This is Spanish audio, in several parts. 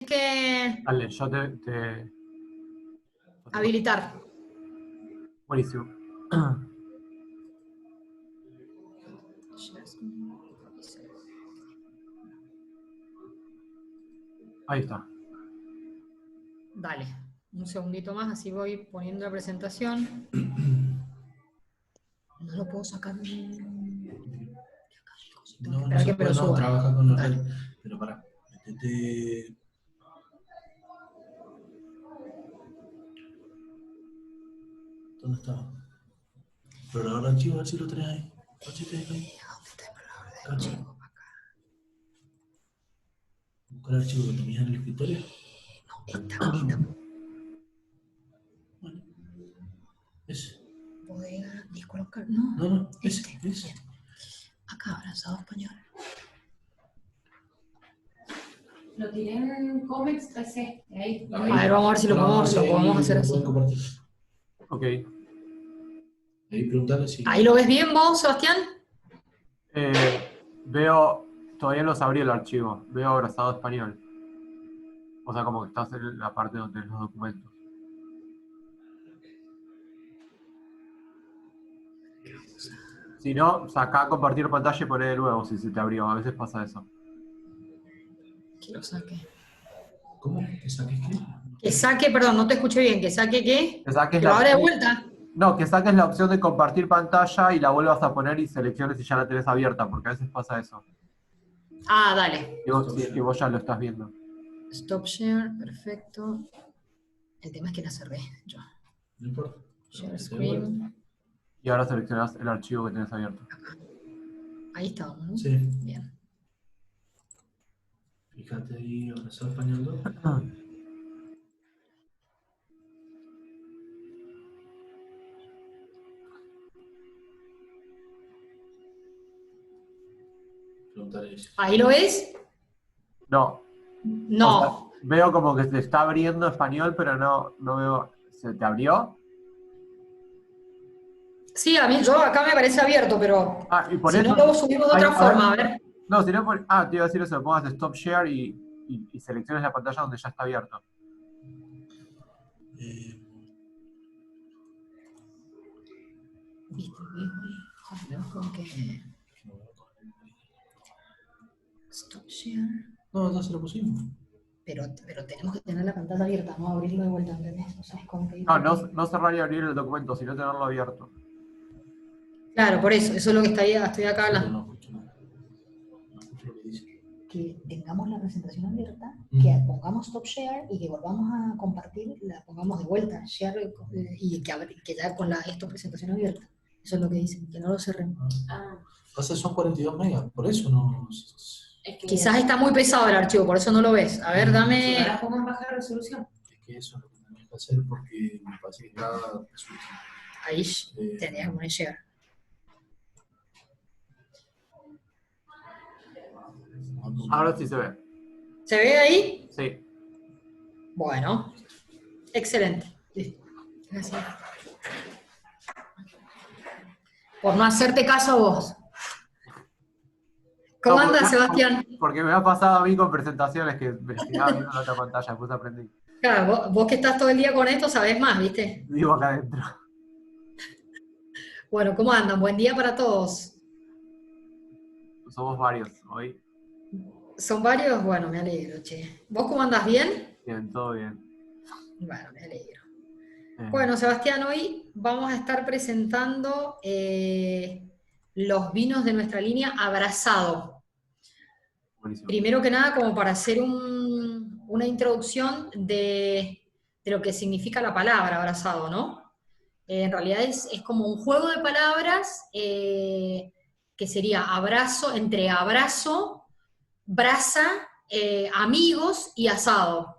que Dale, yo te... habilitar. Buenísimo. Ahí está. Dale, un segundito más, así voy poniendo la presentación. No lo puedo sacar. No, Espera no se que me lo puede, no, suba. trabaja con los Dale. redes. Pero pará, metete... ¿Dónde estaba? Explorador de archivos, a ver si lo tenés ahí. A ver si tenés ahí. ¿Dónde está el explorador de archivos? Acá. Buscar el archivo que tenías en el escritorio. No, esta. Bueno, ese. Bodega, disco local. No, No, este. ese. Bien. Acá, abrazado español. Lo tiré en Comex 3C. Ahí. A ver, vamos a ver si lo podemos hacer así. Ok. Ahí preguntale si... ¿Ahí lo ves bien vos, Sebastián? Veo... Todavía no se abrió el archivo. Veo abrazado español. O sea, como que estás en la parte donde los documentos. Si no, sacá compartir pantalla y poné de nuevo si se te abrió. A veces pasa eso. Que lo saque. ¿Cómo? ¿Que saques qué? Que saque, perdón, no te escuché bien. ¿Que saque qué? Que saques Que lo abra de opción- vuelta. No, que saques la opción de compartir pantalla y la vuelvas a poner y selecciones si ya la tenés abierta, porque a veces pasa eso. Ah, dale. Si es que vos ya lo estás viendo. Stop share, perfecto. El tema es que la cerré yo. No importa. Share Que te screen. Y ahora seleccionás el archivo que tenés abierto. Ahí estamos, ¿no? Sí. Bien. Fíjate ahí, abrazado español 2. Preguntaré eso. ¿Ahí lo ves? No. No. O sea, veo como que se está abriendo español, pero no veo. ¿Se te abrió? Sí, a mí, yo acá me parece abierto, pero Ah, y por si eso. no lo subimos de otra forma, a ver. No, si no, te iba a decir eso, pongas stop share y selecciones la pantalla donde ya está abierto. Viste, como que... Stop share. No, ya se lo pusimos. Pero tenemos que tener la pantalla abierta, no abrirlo de vuelta, ¿entendés? O sea, es como que... No cerrar y abrir el documento, sino tenerlo abierto. Claro, por eso es lo que estoy acá hablando. No escucho nada. No escucho lo que dice. Que tengamos la presentación abierta, Mm. que pongamos stop share y que volvamos a compartir, la pongamos de vuelta, share, y que ya con esta presentación abierta. Eso es lo que dicen, que no lo cerremos. Pasa que son 42 megas, por eso no... Es que Quizás está muy pesado el archivo, por eso no lo ves. A ver, dame... ahora pongo en baja resolución. Es que eso es lo que tenés que hacer porque me parece que cada resolución. Ahí tenés que poner share. Ahora sí se ve. ¿Se ve ahí? Sí. Bueno, excelente. Listo. Gracias. Por no hacerte caso a vos. ¿Cómo No, andas, Sebastián? Porque me ha pasado a mí con presentaciones que me quedaba viendo la otra pantalla, después aprendí. Claro, vos que estás todo el día con esto sabés más, ¿viste? Digo acá adentro. Bueno, ¿cómo andan? Buen día para todos. Somos varios hoy. ¿Son varios? Bueno, me alegro, che. ¿Vos cómo andás? ¿Bien? Bien, todo bien. Bueno, me alegro. Bueno, Sebastián, hoy vamos a estar presentando los vinos de nuestra línea Abrazado. Buenísimo. Primero que nada, como para hacer una introducción de lo que significa la palabra abrazado, ¿no? En realidad es como un juego de palabras que sería abrazo, entre abrazo, brasa, amigos y asado.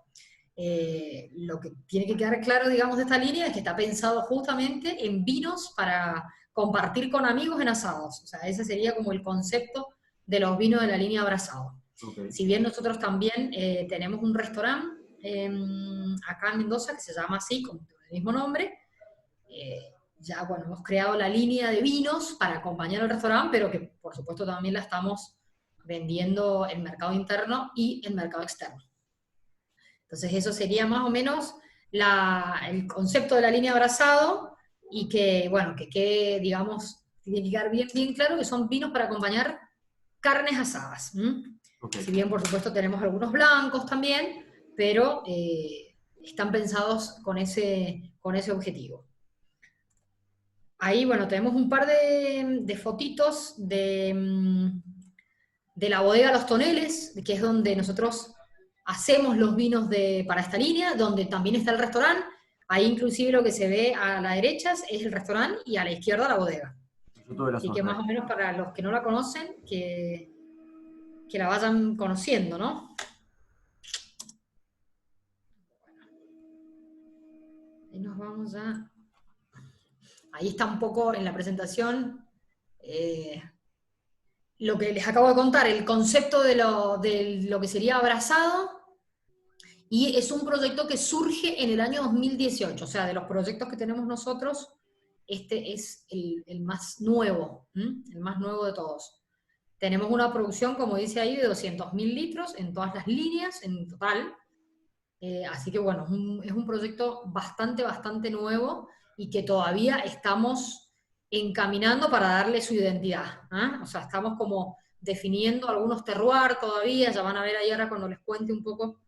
Lo que tiene que quedar claro, digamos, de esta línea es que está pensado justamente en vinos para compartir con amigos en asados. O sea, ese sería como el concepto de los vinos de la línea Abrazado. Okay. Si bien nosotros también tenemos un restaurante acá en Mendoza que se llama así, con el mismo nombre, ya, bueno, hemos creado la línea de vinos para acompañar al restaurante, pero que por supuesto también la estamos vendiendo en mercado interno y en mercado externo. Entonces eso sería más o menos el concepto de la línea abrazado, y que, bueno, que quede, digamos, tiene que quedar bien, bien claro que son vinos para acompañar carnes asadas. Ok. Si bien, por supuesto, tenemos algunos blancos también, pero están pensados con ese objetivo. Ahí, bueno, tenemos un par de fotitos de la bodega Los Toneles, que es donde nosotros hacemos los vinos para esta línea, donde también está el restaurante. Ahí inclusive lo que se ve a la derecha es el restaurante y a la izquierda la bodega. Yo tuve la Así que suerte. más o menos para los que no la conocen, que la vayan conociendo, ¿no? Ahí nos vamos a... Ahí está un poco en la presentación lo que les acabo de contar, el concepto de lo que sería abrazado, y es un proyecto que surge en el año 2018, o sea, de los proyectos que tenemos nosotros, este es el más nuevo, el más nuevo de todos. Tenemos una producción, como dice ahí, de 200.000 litros en todas las líneas, en total. Así que bueno, es un proyecto bastante, bastante nuevo, y que todavía estamos encaminando para darle su identidad. O sea, estamos como definiendo algunos terroir todavía, ya van a ver ahí ahora cuando les cuente un poco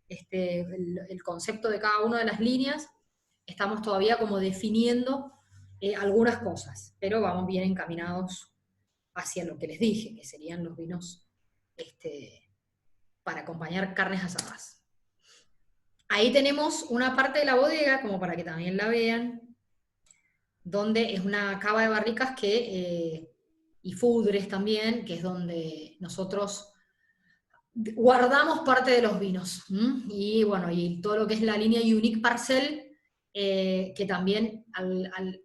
el concepto de cada una de las líneas. Estamos todavía como definiendo algunas cosas, pero vamos bien encaminados hacia lo que les dije, que serían los vinos para acompañar carnes asadas. Ahí tenemos una parte de la bodega, como para que también la vean, donde es una cava de barricas y foudres también, que es donde nosotros guardamos parte de los vinos. Y bueno, y todo lo que es la línea Unique Parcel, que también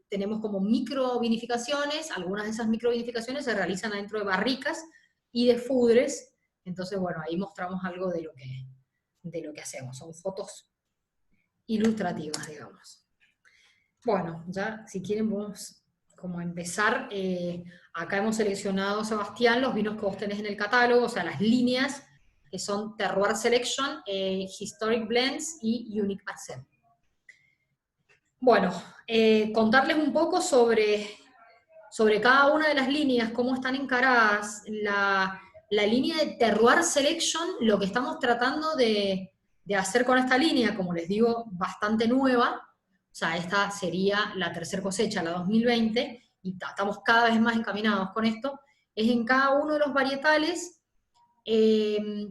tenemos como microvinificaciones. Algunas de esas microvinificaciones se realizan adentro de barricas y de foudres. Entonces, bueno, ahí mostramos algo de lo que hacemos. Son fotos ilustrativas, digamos. Bueno, ya si quieren podemos como empezar. Acá hemos seleccionado, Sebastián, los vinos que vos tenés en el catálogo, o sea, las líneas que son Terroir Selection, Historic Blends y Unique Parcel. Bueno, contarles un poco sobre cada una de las líneas, cómo están encaradas. La línea de Terroir Selection, lo que estamos tratando de hacer con esta línea, como les digo, bastante nueva, o sea, esta sería la tercera cosecha, la 2020, y estamos cada vez más encaminados con esto, es en cada uno de los varietales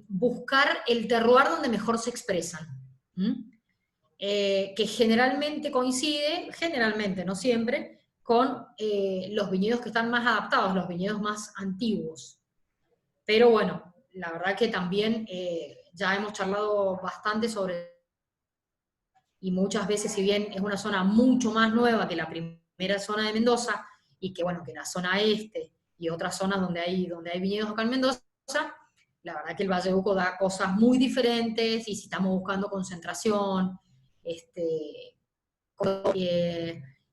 buscar el terroir donde mejor se expresan. Que generalmente coincide, generalmente, no siempre, con los viñedos que están más adaptados, los viñedos más antiguos. Pero bueno, la verdad que también ya hemos charlado bastante sobre, y muchas veces, si bien es una zona mucho más nueva que la primera zona de Mendoza, y que bueno, que la zona este y otras zonas donde hay viñedos acá en Mendoza, la verdad que el Valle de Uco da cosas muy diferentes, y si estamos buscando concentración,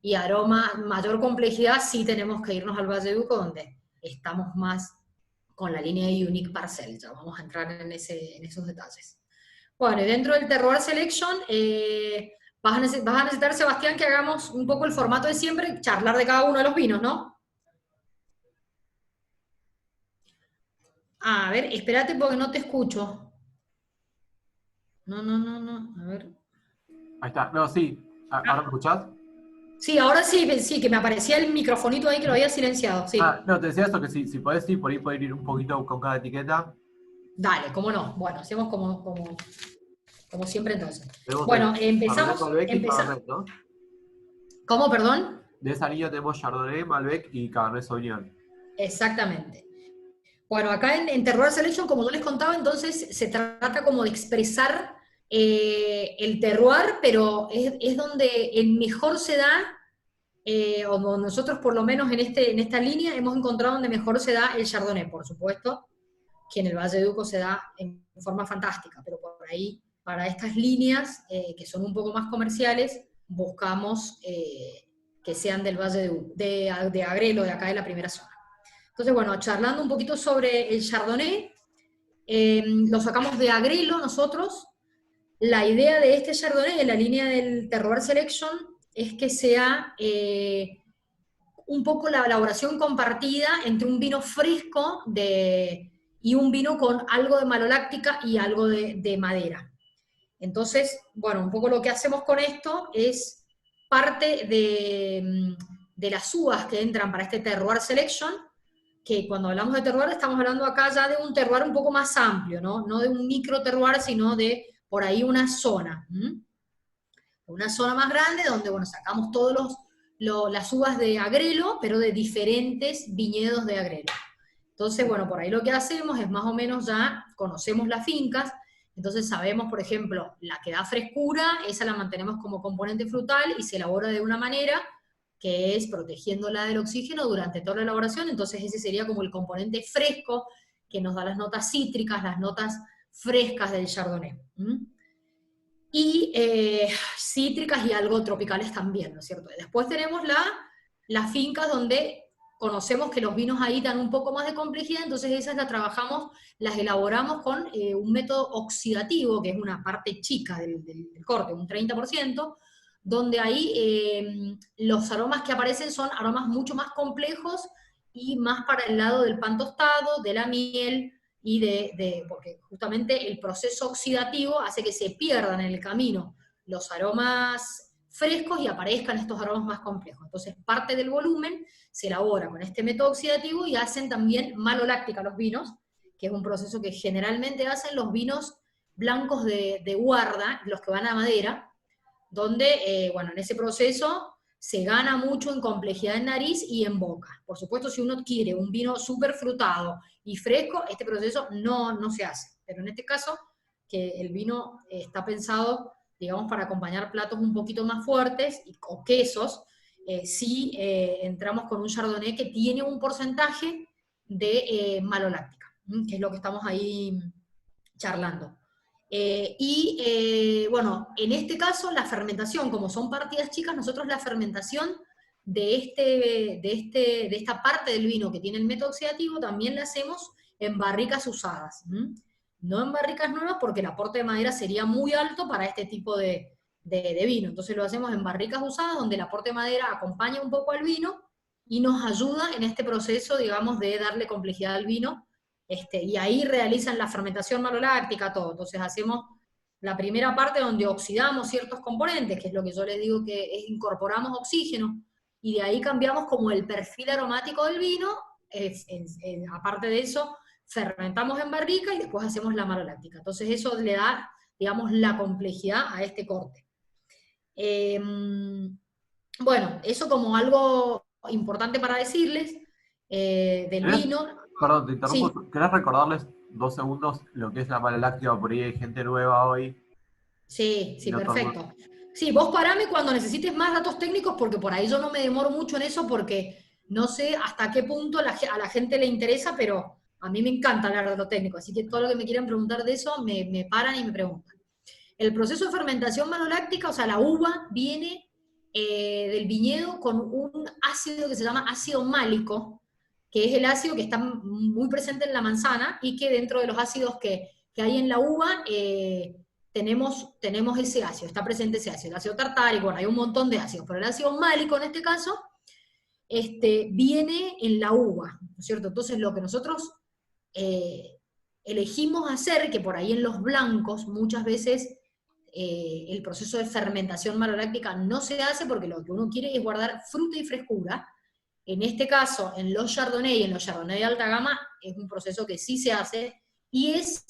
y aroma, mayor complejidad, sí tenemos que irnos al Valle de Uco, donde estamos más con la línea de Unique Parcel. Ya vamos a entrar en esos detalles. Bueno, y dentro del Terroir Selection, vas a necesitar, Sebastián, que hagamos un poco el formato de siempre, charlar de cada uno de los vinos, ¿no? A ver, espérate porque no te escucho. No, a ver. Ahí está. No, sí. ¿Ahora me escuchás? Sí, ahora sí, que me aparecía el microfonito ahí que lo había silenciado, sí. No, te decía esto, que si podés, sí, por ahí poder ir un poquito con cada etiqueta. Dale, cómo no. Bueno, hacemos como siempre entonces. Tenemos Bueno, empezamos. Malbec y Cabernet, ¿no? ¿Cómo, perdón? De esa línea tenemos Chardonnay, Malbec y Cabernet Sauvignon. Exactamente. Bueno, acá en Terroir Selection, como yo les contaba, entonces se trata como de expresar el terroir, pero es donde el mejor se da, o nosotros por lo menos en esta línea hemos encontrado donde mejor se da el Chardonnay, por supuesto, que en el Valle de Uco se da en forma fantástica, pero por ahí, para estas líneas que son un poco más comerciales, buscamos que sean del Valle de Agrelo, de acá de la primera zona. Entonces, bueno, charlando un poquito sobre el Chardonnay, lo sacamos de Agrelo nosotros, La idea de este Chardonnay en la línea del Terroir Selection es que sea un poco la elaboración compartida entre un vino fresco y un vino con algo de maloláctica y algo de madera. Entonces, bueno, un poco lo que hacemos con esto es parte de las uvas que entran para este Terroir Selection, que cuando hablamos de terroir estamos hablando acá ya de un terroir un poco más amplio, ¿no? No de un micro terroir, sino de por ahí una zona. Una zona más grande donde, bueno, sacamos todas las uvas de Agrelo, pero de diferentes viñedos de Agrelo. Entonces, bueno, por ahí lo que hacemos es más o menos ya conocemos las fincas, entonces sabemos, por ejemplo, la que da frescura, esa la mantenemos como componente frutal y se elabora de una manera que es protegiéndola del oxígeno durante toda la elaboración, entonces ese sería como el componente fresco que nos da las notas cítricas, las notas frescas del Chardonnay. Y cítricas y algo tropicales también, ¿no es cierto? Y después tenemos las fincas donde conocemos que los vinos ahí dan un poco más de complejidad, entonces esas las trabajamos, las elaboramos con un método oxidativo, que es una parte chica del corte, un 30%, donde ahí los aromas que aparecen son aromas mucho más complejos y más para el lado del pan tostado, de la miel, y porque justamente el proceso oxidativo hace que se pierdan en el camino los aromas frescos y aparezcan estos aromas más complejos. Entonces parte del volumen se elabora con este método oxidativo y hacen también maloláctica los vinos, que es un proceso que generalmente hacen los vinos blancos de guarda, los que van a madera, donde, bueno, en ese proceso se gana mucho en complejidad en nariz y en boca. Por supuesto, si uno quiere un vino súper frutado y fresco, este proceso no se hace. Pero en este caso, que el vino está pensado, digamos, para acompañar platos un poquito más fuertes o quesos, sí entramos con un Chardonnay que tiene un porcentaje de maloláctica, que es lo que estamos ahí charlando. Bueno, en este caso la fermentación, como son partidas chicas, nosotros la fermentación de esta parte del vino que tiene el método oxidativo también la hacemos en barricas usadas. No en barricas nuevas porque el aporte de madera sería muy alto para este tipo de vino. Entonces lo hacemos en barricas usadas donde el aporte de madera acompaña un poco al vino y nos ayuda en este proceso, digamos, de darle complejidad al vino. Y ahí realizan la fermentación maloláctica, todo. Entonces hacemos la primera parte donde oxidamos ciertos componentes, que es lo que yo les digo que es incorporamos oxígeno, y de ahí cambiamos como el perfil aromático del vino, aparte de eso, fermentamos en barrica y después hacemos la maloláctica. Entonces eso le da, digamos, la complejidad a este corte. Bueno, eso como algo importante para decirles del vino. Perdón, te interrumpo. Sí. ¿Querés recordarles 2 segundos lo que es la maloláctica? Por ahí hay gente nueva hoy. Sí, No perfecto. Sí, vos parame cuando necesites más datos técnicos, porque por ahí yo no me demoro mucho en eso, porque no sé hasta qué punto a la gente le interesa, pero a mí me encanta hablar de lo técnico, así que todo lo que me quieran preguntar de eso, me paran y me preguntan. El proceso de fermentación maloláctica, o sea, la uva viene del viñedo con un ácido que se llama ácido málico, que es el ácido que está muy presente en la manzana y que dentro de los ácidos que hay en la uva tenemos ese ácido, está presente ese ácido, el ácido tartárico, bueno, hay un montón de ácidos, pero el ácido málico en este caso viene en la uva, ¿no es cierto? Entonces lo que nosotros elegimos hacer, que por ahí en los blancos muchas veces el proceso de fermentación maloláctica no se hace porque lo que uno quiere es guardar fruta y frescura. En este caso, en los Chardonnay y en los Chardonnay de alta gama, es un proceso que sí se hace, y es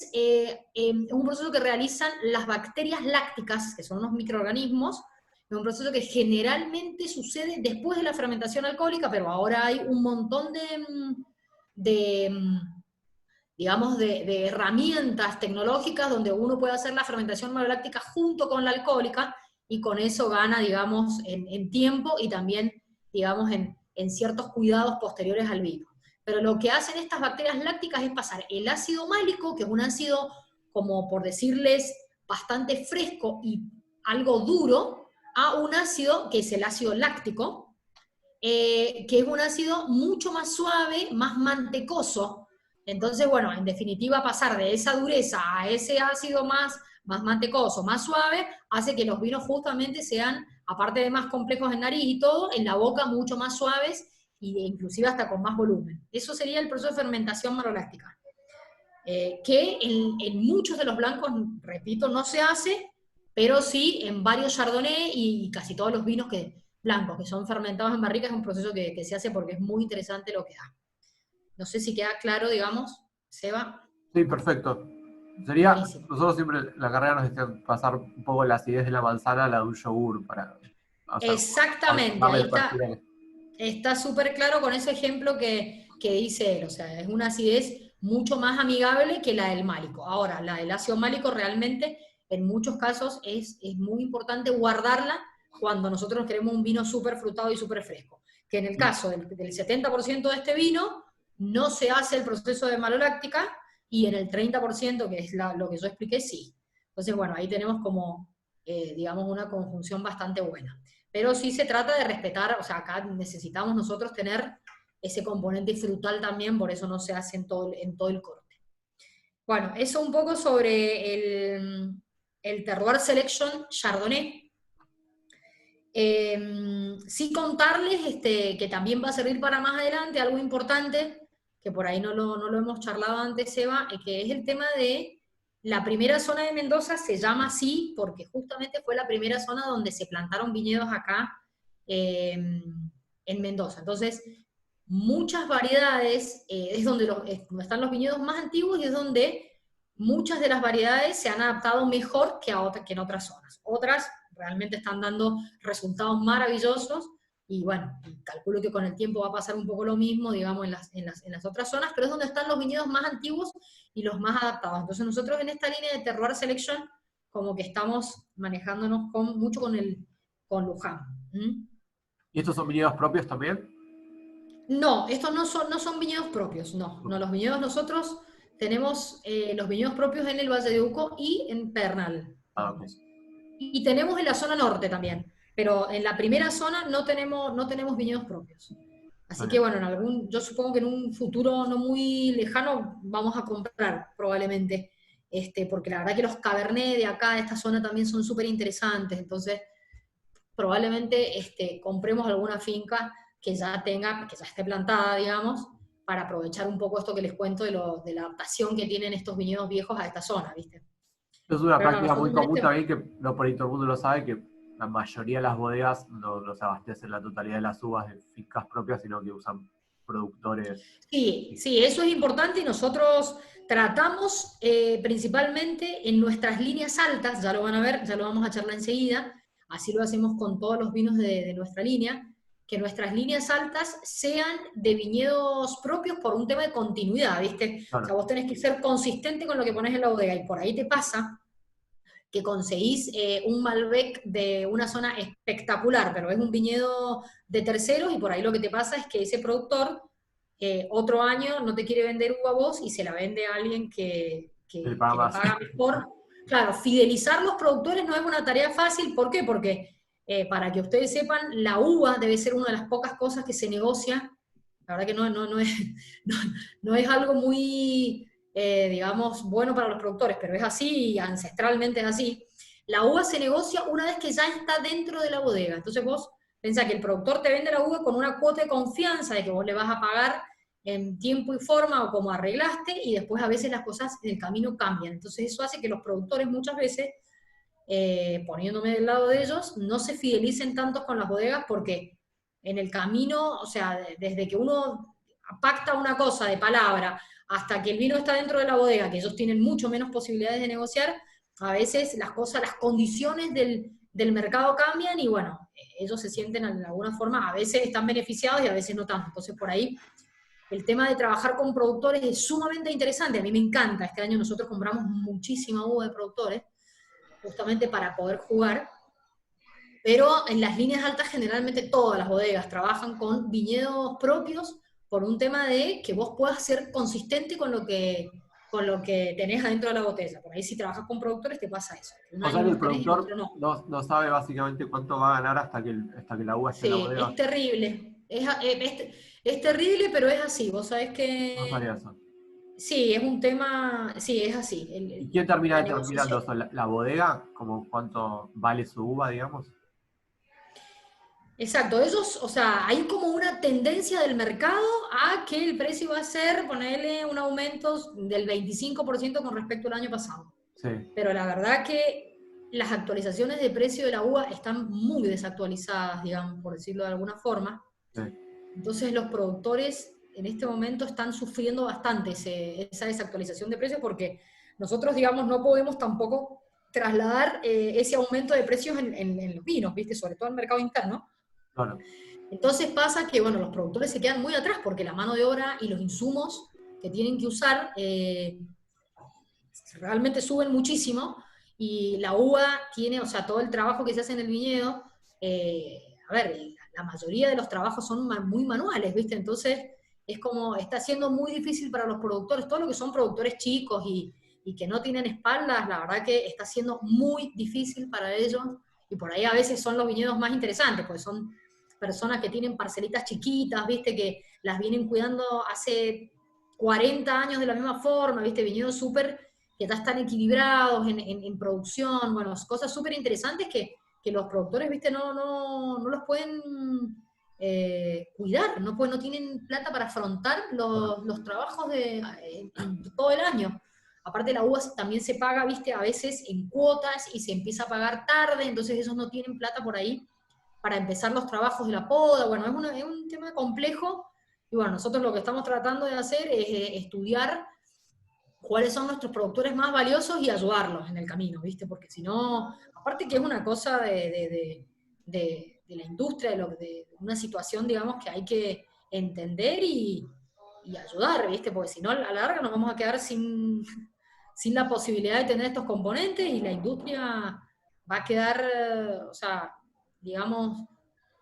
un proceso que realizan las bacterias lácticas, que son unos microorganismos, es un proceso que generalmente sucede después de la fermentación alcohólica, pero ahora hay un montón digamos, de herramientas tecnológicas donde uno puede hacer la fermentación maloláctica junto con la alcohólica, y con eso gana, digamos, en tiempo y también, digamos, en ciertos cuidados posteriores al vino. Pero lo que hacen estas bacterias lácticas es pasar el ácido málico, que es un ácido, como por decirles, bastante fresco y algo duro, a un ácido que es el ácido láctico, que es un ácido mucho más suave, más mantecoso. Entonces, bueno, en definitiva, pasar de esa dureza a ese ácido más más mantecoso, más suave, hace que los vinos justamente sean, aparte de más complejos en nariz y todo, en la boca mucho más suaves e inclusive hasta con más volumen. Eso sería el proceso de fermentación maloláctica, que en muchos de los blancos, repito, no se hace, pero sí en varios chardonnay y casi todos los vinos blancos que son fermentados en barrica es un proceso que se hace porque es muy interesante lo que da. No sé si queda claro, digamos, Seba. Sí, perfecto. Sería, Buenísimo. nosotros siempre en la carrera nos decían pasar un poco la acidez de la manzana a la de un yogur para hacer, Exactamente, darle ahí el está. perfil a que- Está súper claro con ese ejemplo que dice él, o sea, es una acidez mucho más amigable que la del málico. Ahora, la del ácido málico realmente, en muchos casos, es muy importante guardarla cuando nosotros queremos un vino súper frutado y súper fresco. Que en el caso del 70% de este vino, no se hace el proceso de maloláctica, y en el 30%, que es lo que yo expliqué, sí. Entonces, bueno, ahí tenemos como, digamos, una conjunción bastante buena. Pero sí se trata de respetar, o sea, acá necesitamos nosotros tener ese componente frutal también, por eso no se hace en todo el corte. Bueno, eso un poco sobre el Terroir Selection Chardonnay. Sí contarles que también va a servir para más adelante, algo importante, que por ahí no lo hemos charlado antes, Seba, que es el tema de la primera zona de Mendoza. Se llama así porque justamente fue la primera zona donde se plantaron viñedos acá en Mendoza. Entonces, muchas variedades, es donde están los viñedos más antiguos y es donde muchas de las variedades se han adaptado mejor que en otras zonas. Otras realmente están dando resultados maravillosos y bueno, calculo que con el tiempo va a pasar un poco lo mismo, digamos, en las otras zonas, pero es donde están los viñedos más antiguos y los más adaptados. Entonces nosotros en esta línea de Terroir Selection como que estamos manejándonos mucho con Luján. ¿Mm? ¿Y estos son viñedos propios también? No, estos no son viñedos propios, no. Los viñedos nosotros tenemos los viñedos propios en el Valle de Uco y en Pernal. Ah, ok. Y tenemos en la zona norte también, pero en la primera zona no tenemos viñedos propios. Así que bueno, yo supongo que en un futuro no muy lejano vamos a comprar probablemente, porque la verdad que los Cabernet de acá, de esta zona, también son súper interesantes. Entonces probablemente compremos alguna finca que ya esté plantada, digamos, para aprovechar un poco esto que les cuento de la adaptación que tienen estos viñedos viejos a esta zona, ¿viste? Es una Pero no, práctica muy nosotros común también que no por ahí todo el mundo lo sabe, que la mayoría de las bodegas no los abastecen la totalidad de las uvas de fincas propias, sino que usan productores. Sí, eso es importante y nosotros tratamos principalmente en nuestras líneas altas, ya lo van a ver, ya lo vamos a charlar enseguida, así lo hacemos con todos los vinos de nuestra línea, que nuestras líneas altas sean de viñedos propios por un tema de continuidad, ¿viste? O sea, Claro. vos tenés que ser consistente con lo que pones en la bodega y por ahí te pasa que conseguís un Malbec de una zona espectacular, pero es un viñedo de terceros y por ahí lo que te pasa es que ese productor otro año no te quiere vender uva a vos y se la vende a alguien que Le paga le más. paga mejor. Claro, fidelizar los productores no es una tarea fácil. ¿Por qué? Porque para que ustedes sepan, la uva debe ser una de las pocas cosas que se negocia. La verdad que no es algo muy, digamos, bueno para los productores, pero es así y ancestralmente es así. La uva se negocia una vez que ya está dentro de la bodega. Entonces vos pensá que el productor te vende la uva con una cuota de confianza de que vos le vas a pagar en tiempo y forma o como arreglaste, y después a veces las cosas en el camino cambian. Entonces eso hace que los productores muchas veces, poniéndome del lado de ellos, no se fidelicen tanto con las bodegas porque en el camino, o sea, desde que uno pacta una cosa de palabra hasta que el vino está dentro de la bodega, que ellos tienen mucho menos posibilidades de negociar, a veces las cosas, las condiciones del mercado cambian y bueno, ellos se sienten de alguna forma, a veces están beneficiados y a veces no tanto. Entonces por ahí el tema de trabajar con productores es sumamente interesante, a mí me encanta. Este año nosotros compramos muchísima uva de productores, justamente para poder jugar, pero en las líneas altas generalmente todas las bodegas trabajan con viñedos propios por un tema de que vos puedas ser consistente con lo que tenés adentro de la botella. Por ahí si trabajas con productores te pasa eso. Un O sea año que el los tenés y el productor otro no. no sabe básicamente cuánto va a ganar hasta que la uva esté en la Sí, bodega. es terrible. Es terrible, pero es así. Vos sabés No que sabía eso. Sí, es un tema, sí, es así. ¿Y quién termina La determinando negociación. eso? ¿La bodega? ¿Como cuánto vale su uva, digamos? Exacto, ellos, o sea, hay como una tendencia del mercado a que el precio va a ser, ponerle un aumento del 25% con respecto al año pasado. Sí, Pero la verdad que las actualizaciones de precio de la uva están muy desactualizadas, digamos, por decirlo de alguna forma. sí. Entonces los productores en este momento están sufriendo bastante esa desactualización de precios porque nosotros, digamos, no podemos tampoco trasladar ese aumento de precios en los vinos, ¿viste? Sobre todo en el mercado interno. Claro. Entonces pasa que, bueno, los productores se quedan muy atrás porque la mano de obra y los insumos que tienen que usar realmente suben muchísimo y la uva tiene, o sea, todo el trabajo que se hace en el viñedo, a ver, la mayoría de los trabajos son muy manuales, ¿viste? Entonces es como, está siendo muy difícil para los productores, todo lo que son productores chicos y que no tienen espaldas, la verdad que está siendo muy difícil para ellos y por ahí a veces son los viñedos más interesantes, pues son personas que tienen parcelitas chiquitas, ¿viste? Que las vienen cuidando hace 40 años de la misma forma, ¿viste? Viñedos súper que ya están equilibrados en producción, bueno, cosas súper interesantes que los productores, viste, no los pueden cuidar, no tienen plata para afrontar los trabajos en todo el año. Aparte la uva también se paga, viste, a veces en cuotas y se empieza a pagar tarde, entonces esos no tienen plata por ahí para empezar los trabajos de la poda, bueno, es un tema complejo, y bueno, nosotros lo que estamos tratando de hacer es estudiar cuáles son nuestros productores más valiosos y ayudarlos en el camino, ¿viste? Porque si no, aparte que es una cosa de la industria, de una situación, digamos, que hay que entender y ayudar, ¿viste? Porque si no, a la larga nos vamos a quedar sin la posibilidad de tener estos componentes y la industria va a quedar, o sea, digamos,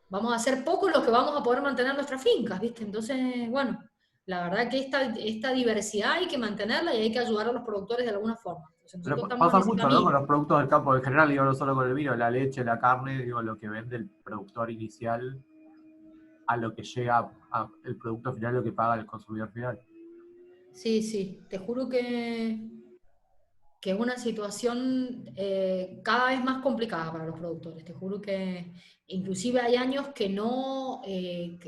vamos a ser pocos los que vamos a poder mantener nuestras fincas, ¿viste? Entonces, bueno, la verdad que esta diversidad hay que mantenerla y hay que ayudar a los productores de alguna forma. Entonces, Pero nosotros estamos en pasa ese mucho, ¿no? Con camino. los productos del campo en general, digo, no solo con el vino, la leche, la carne, digo, lo que vende el productor inicial a lo que llega el producto final, lo que paga el consumidor final. Sí, sí, te juro que es una situación cada vez más complicada para los productores. Te juro que inclusive hay años que no,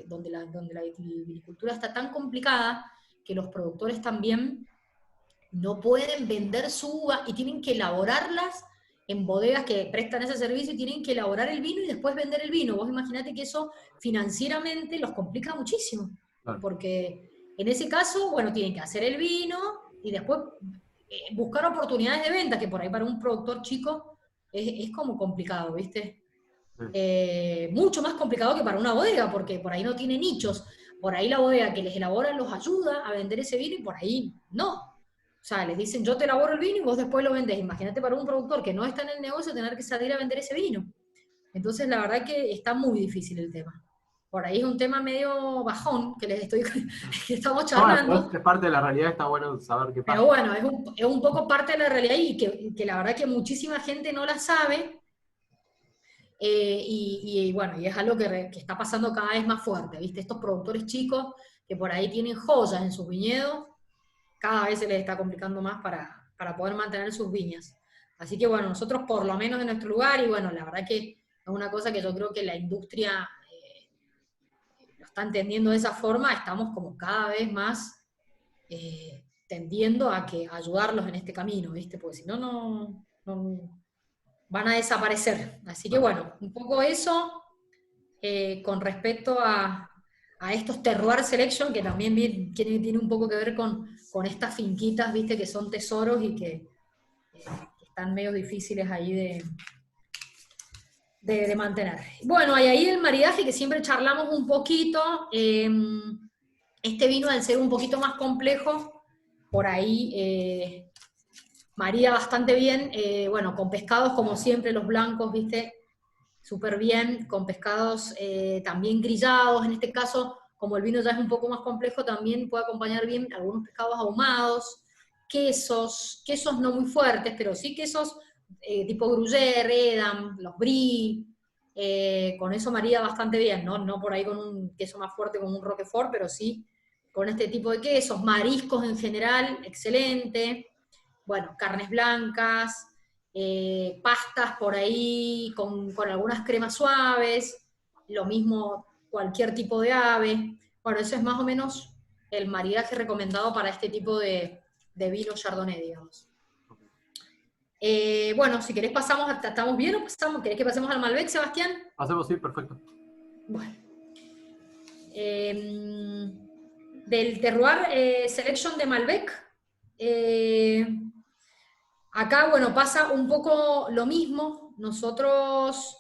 donde la viticultura está tan complicada que los productores también no pueden vender su uva y tienen que elaborarlas en bodegas que prestan ese servicio y tienen que elaborar el vino y después vender el vino. Vos imaginate que eso financieramente los complica muchísimo, Claro. porque en ese caso, bueno, tienen que hacer el vino y después buscar oportunidades de venta, que por ahí para un productor chico es como complicado, ¿viste? Sí. Mucho más complicado que para una bodega, porque por ahí no tiene nichos. Por ahí la bodega que les elabora los ayuda a vender ese vino y por ahí no. O sea, les dicen yo te elaboro el vino y vos después lo vendés. Imagínate para un productor que no está en el negocio tener que salir a vender ese vino. Entonces la verdad que está muy difícil el tema. Por ahí es un tema medio bajón que les estoy que estamos No, pero charlando, es parte de la realidad, está bueno saber qué pero pasa. bueno, es un poco parte de la realidad y que la verdad que muchísima gente no la sabe. Y bueno, y es algo que está pasando cada vez más fuerte, ¿viste? Estos productores chicos que por ahí tienen joyas en sus viñedos, cada vez se les está complicando más para poder mantener sus viñas. Así que bueno, nosotros por lo menos en nuestro lugar, y bueno, la verdad que es una cosa que yo creo que la industria lo está entendiendo de esa forma, estamos como cada vez más tendiendo a que ayudarlos en este camino, ¿viste? Porque si no, no van a desaparecer. Así que bueno, un poco eso con respecto a estos terroir selection, que también tiene un poco que ver con estas finquitas, viste, que son tesoros y que están medio difíciles ahí de mantener. Bueno, y ahí el maridaje, que siempre charlamos un poquito, este vino al ser un poquito más complejo, por ahí marida bastante bien, bueno, con pescados como siempre, los blancos, viste, súper bien, con pescados también grillados, en este caso, como el vino ya es un poco más complejo, también puede acompañar bien algunos pescados ahumados, quesos no muy fuertes, pero sí quesos tipo gruyère, edam, los brie, con eso marida bastante bien, ¿no? No por ahí con un queso más fuerte como un roquefort, pero sí con este tipo de quesos, mariscos en general, excelente, bueno, carnes blancas, pastas por ahí con algunas cremas suaves, lo mismo cualquier tipo de ave. Bueno, eso es más o menos el maridaje recomendado para este tipo de vino chardonnay, digamos. Bueno, si querés pasamos, ¿estamos bien o pasamos? ¿Querés que pasemos al Malbec, Sebastián? Hacemos, sí, perfecto. Bueno. Del Terroir Selection de Malbec, acá, bueno, pasa un poco lo mismo. Nosotros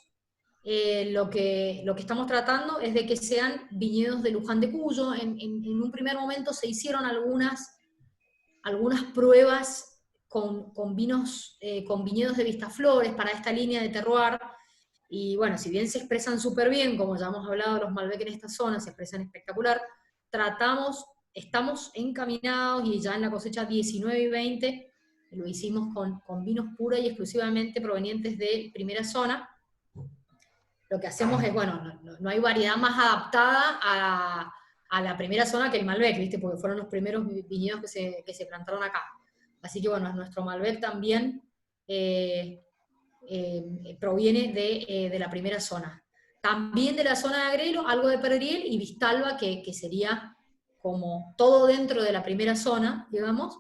lo que estamos tratando es de que sean viñedos de Luján de Cuyo. En un primer momento se hicieron algunas pruebas con vinos, con viñedos de Vistaflores para esta línea de terroir, y bueno, si bien se expresan súper bien, como ya hemos hablado, los Malbec en esta zona se expresan espectacular, estamos encaminados, y ya en la cosecha 19 y 20 lo hicimos con vinos pura y exclusivamente provenientes de primera zona. Lo que hacemos es, bueno, no hay variedad más adaptada a la primera zona que el Malbec, ¿viste? Porque fueron los primeros viñedos que se plantaron acá. Así que bueno, nuestro Malbec también proviene de la primera zona. También de la zona de Agrelo, algo de Perdriel y Vistalba, que sería como todo dentro de la primera zona, digamos,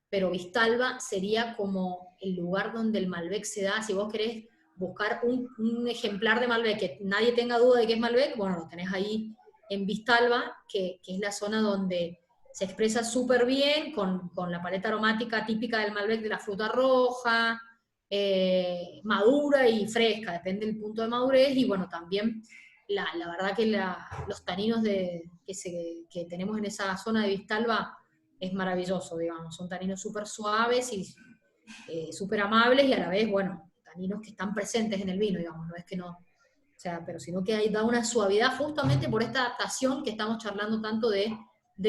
pero Vistalba sería como el lugar donde el Malbec se da. Si vos querés buscar un ejemplar de Malbec que nadie tenga duda de que es Malbec, bueno, lo tenés ahí en Vistalba, que es la zona donde se expresa súper bien, con la paleta aromática típica del Malbec, de la fruta roja, madura y fresca, depende del punto de madurez, y bueno, también la verdad que los taninos que tenemos en esa zona de Vistalba es maravilloso, digamos, son taninos súper suaves y súper amables, y a la vez, bueno, taninos que están presentes en el vino, digamos, no es que no, o sea, pero sino que da una suavidad justamente por esta adaptación que estamos charlando tanto de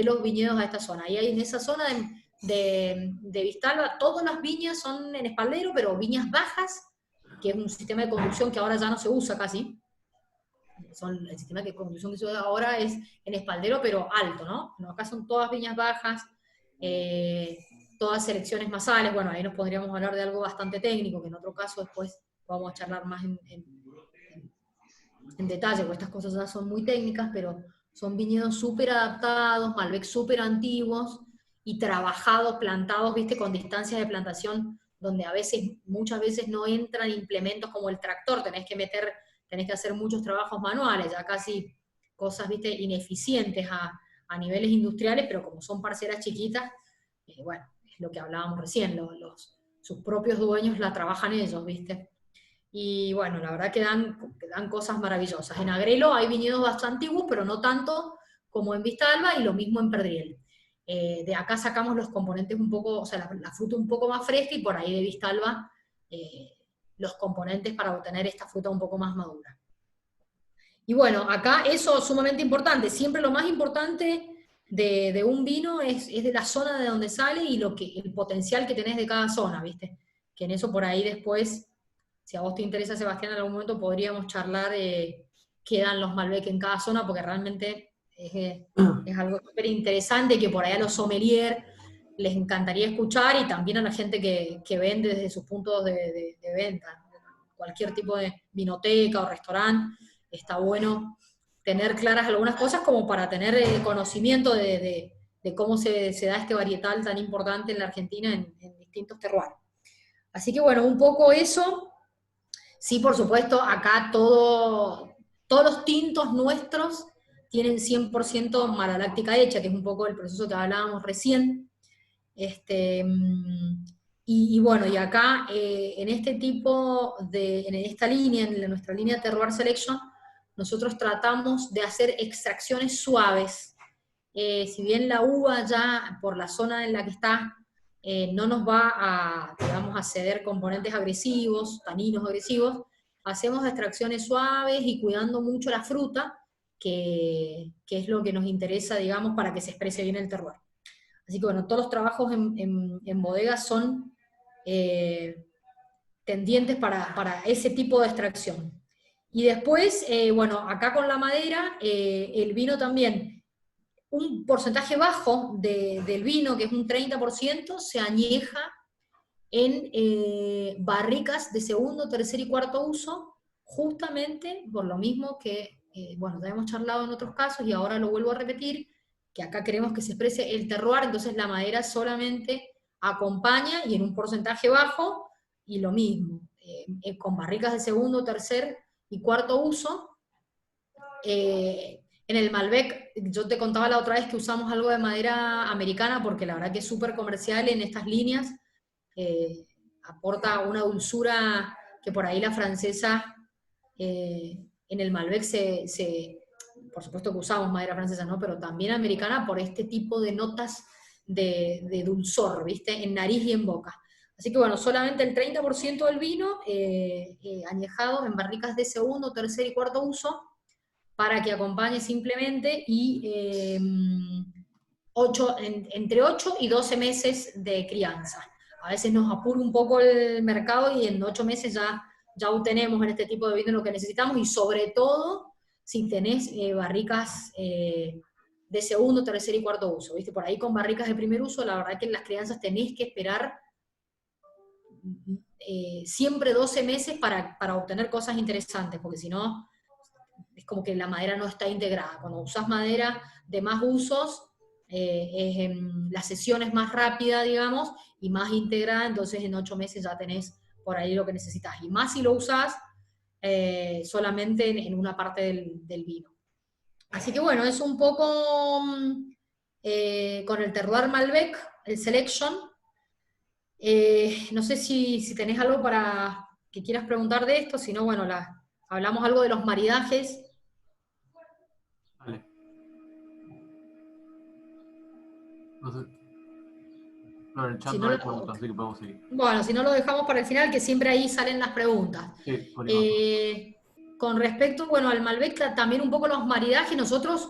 los viñedos a esta zona. Y ahí en esa zona de Vistalba, todas las viñas son en espaldero, pero viñas bajas, que es un sistema de conducción que ahora ya no se usa casi. El sistema de conducción que se usa ahora es en espaldero, pero alto, ¿no? No, acá son todas viñas bajas, todas selecciones masales. Bueno, ahí nos podríamos hablar de algo bastante técnico, que en otro caso después vamos a charlar más en detalle, porque estas cosas ya son muy técnicas, pero son viñedos súper adaptados, Malbec súper antiguos, y trabajados, plantados, viste, con distancias de plantación, donde muchas veces no entran implementos como el tractor, tenés que hacer muchos trabajos manuales, ya casi cosas, viste, ineficientes a niveles industriales, pero como son parcelas chiquitas, bueno, es lo que hablábamos recién, sus propios dueños la trabajan ellos, viste. Y bueno, la verdad que dan cosas maravillosas. En Agrelo hay viñedos bastante antiguos, pero no tanto como en Vistalba, y lo mismo en Perdriel. De acá sacamos los componentes un poco, o sea, la fruta un poco más fresca, y por ahí de Vistalba los componentes para obtener esta fruta un poco más madura. Y bueno, acá eso es sumamente importante. Siempre lo más importante de un vino es de la zona de donde sale y el potencial que tenés de cada zona, ¿viste? Que en eso por ahí después, si a vos te interesa, Sebastián, en algún momento podríamos charlar qué dan los Malbec en cada zona, porque realmente es algo súper interesante que por ahí a los sommeliers les encantaría escuchar, y también a la gente que vende desde sus puntos de venta. Cualquier tipo de vinoteca o restaurante, está bueno tener claras algunas cosas como para tener conocimiento de cómo se da este varietal tan importante en la Argentina en distintos terroirs. Así que bueno, un poco eso. Sí, por supuesto, acá todos los tintos nuestros tienen 100% mala-láctica hecha, que es un poco el proceso que hablábamos recién. Y bueno, y acá en esta línea, en nuestra línea Terroir Selection, nosotros tratamos de hacer extracciones suaves. Si bien la uva ya por la zona en la que está no nos va digamos, a ceder componentes agresivos, taninos agresivos, hacemos extracciones suaves y cuidando mucho la fruta, que es lo que nos interesa, digamos, para que se exprese bien el terroir. Así que bueno, todos los trabajos en bodegas son tendientes para ese tipo de extracción. Y después, bueno, acá con la madera, el vino también un porcentaje bajo del vino, que es un 30%, se añeja en barricas de segundo, tercer y cuarto uso, justamente por lo mismo que, bueno, ya hemos charlado en otros casos y ahora lo vuelvo a repetir, que acá queremos que se exprese el terroir, entonces la madera solamente acompaña y en un porcentaje bajo, y lo mismo, con barricas de segundo, tercer y cuarto uso. En el Malbec, yo te contaba la otra vez que usamos algo de madera americana, porque la verdad que es súper comercial en estas líneas, eh, aporta una dulzura que por ahí la francesa, en el Malbec por supuesto que usamos madera francesa, ¿no? Pero también americana por este tipo de notas de dulzor, ¿viste? En nariz y en boca. Así que bueno, solamente el 30% del vino añejado en barricas de segundo, tercer y cuarto uso, para que acompañe simplemente, y entre 8 y 12 meses de crianza. A veces nos apura un poco el mercado y en 8 meses ya obtenemos en este tipo de vino lo que necesitamos, y sobre todo si tenés barricas de segundo, tercer y cuarto uso, ¿viste? Por ahí con barricas de primer uso, la verdad que en las crianzas tenés que esperar siempre 12 meses para obtener cosas interesantes, porque si no, es como que la madera no está integrada. Cuando usás madera de más usos, la sesión es más rápida, digamos, y más integrada, entonces en 8 meses ya tenés por ahí lo que necesitas. Y más si lo usás solamente en una parte del vino. Así que bueno, es un poco con el terroir Malbec, el Selection. No sé si tenés algo para que quieras preguntar de esto, si no, bueno, hablamos algo de los maridajes. Vale. No sé. No, en el chat Si no no hay lo, preguntas, así que podemos seguir. bueno, si no lo dejamos para el final, que siempre ahí salen las preguntas. Sí, por ahí va. Con respecto, bueno, al Malbec, también un poco los maridajes, nosotros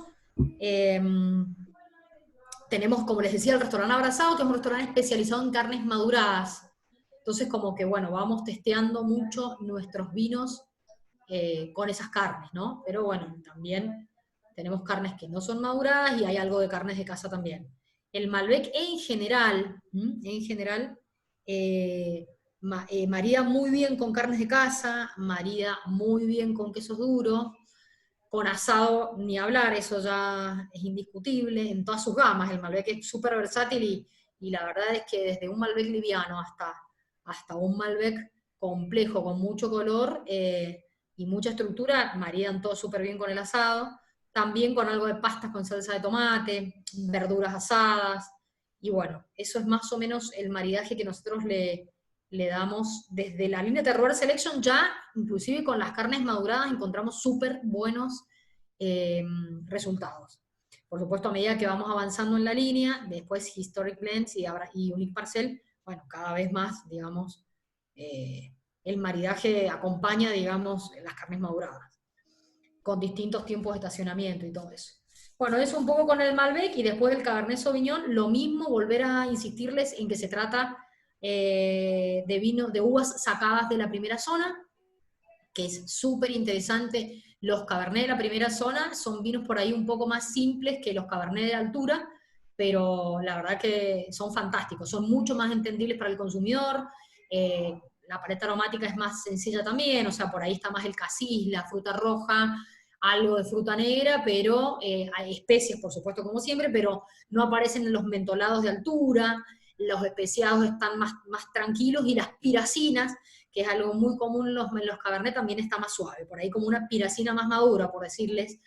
tenemos, como les decía, el restaurante Abrazado, que es un restaurante especializado en carnes maduradas. Entonces, como que, bueno, vamos testeando mucho nuestros vinos con esas carnes, ¿no? Pero bueno, también tenemos carnes que no son maduradas y hay algo de carnes de casa también. El Malbec en general, marida muy bien con carnes de casa, marida muy bien con quesos duros, con asado ni hablar, eso ya es indiscutible, en todas sus gamas. El Malbec es súper versátil y la verdad es que desde un Malbec liviano hasta un Malbec complejo, con mucho color y mucha estructura, maridan todo súper bien con el asado, también con algo de pastas con salsa de tomate, verduras asadas, y bueno, eso es más o menos el maridaje que nosotros le damos desde la línea Terroir Selection. Ya inclusive con las carnes maduradas encontramos súper buenos resultados. Por supuesto, a medida que vamos avanzando en la línea, después Historic Blends y Unique Parcel, bueno, cada vez más, digamos, el maridaje acompaña, digamos, las carnes maduradas, con distintos tiempos de estacionamiento y todo eso. Bueno, eso un poco con el Malbec, y después el Cabernet Sauvignon, lo mismo, volver a insistirles en que se trata de uvas sacadas de la primera zona, que es súper interesante. Los Cabernet de la primera zona son vinos por ahí un poco más simples que los Cabernet de altura, pero la verdad que son fantásticos, son mucho más entendibles para el consumidor. La paleta aromática es más sencilla también, o sea, por ahí está más el casis, la fruta roja, algo de fruta negra, pero hay especies, por supuesto, como siempre, pero no aparecen en los mentolados de altura, los especiados están más tranquilos, y las piracinas, que es algo muy común en los Cabernet, también está más suave, por ahí como una piracina más madura, por decirles,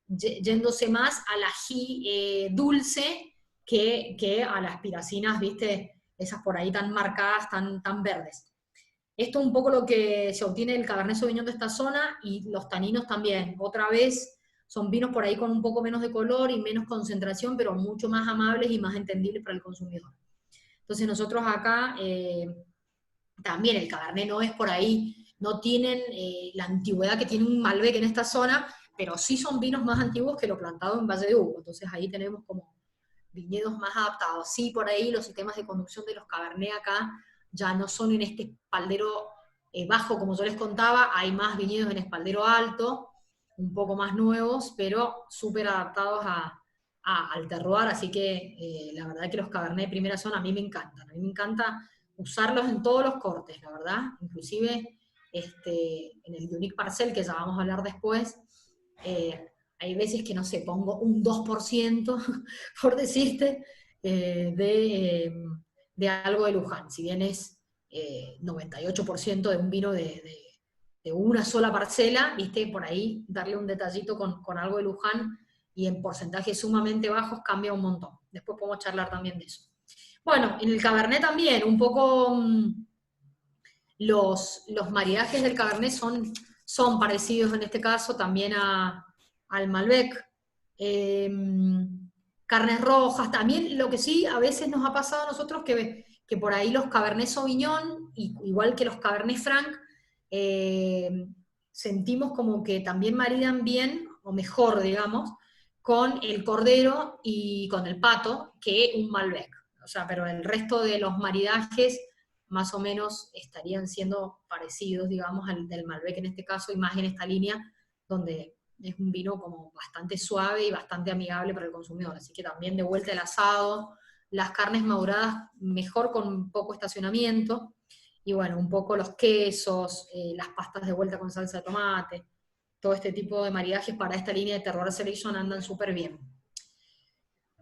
yéndose más al ají dulce que a las piracinas, viste, esas por ahí tan marcadas, tan verdes. Esto es un poco lo que se obtiene del Cabernet Sauvignon de esta zona, y los taninos también. Otra vez, son vinos por ahí con un poco menos de color y menos concentración, pero mucho más amables y más entendibles para el consumidor. Entonces nosotros acá, también el Cabernet no es por ahí, no tienen la antigüedad que tiene un Malbec en esta zona, pero sí son vinos más antiguos que lo plantado en Valle de Uco. Entonces ahí tenemos como viñedos más adaptados. Sí, por ahí los sistemas de conducción de los Cabernet acá ya no son en este espaldero bajo, como yo les contaba, hay más viñedos en espaldero alto, un poco más nuevos, pero súper adaptados al terroir, así que la verdad que los Cabernet de primera zona a mí me encantan. A mí me encanta usarlos en todos los cortes, la verdad. Inclusive en el Unique Parcel, que ya vamos a hablar después, hay veces que, no sé, pongo un 2%, por decirte, de algo de Luján, si bien es 98% de un vino de una sola parcela, viste, por ahí darle un detallito con algo de Luján y en porcentajes sumamente bajos cambia un montón. Después podemos charlar también de eso. Bueno, en el Cabernet también, un poco los maridajes del Cabernet son parecidos en este caso también al Malbec. Carnes rojas, también lo que sí a veces nos ha pasado a nosotros que por ahí los Cabernet Sauvignon, igual que los Cabernet Franc, sentimos como que también maridan bien, o mejor, digamos, con el cordero y con el pato que un Malbec. O sea, pero el resto de los maridajes más o menos estarían siendo parecidos, digamos, al del Malbec en este caso, y más en esta línea, donde es un vino como bastante suave y bastante amigable para el consumidor. Así que también de vuelta el asado, las carnes maduradas mejor con poco estacionamiento, y bueno, un poco los quesos, las pastas de vuelta con salsa de tomate, todo este tipo de maridajes para esta línea de Terroir Selection andan súper bien.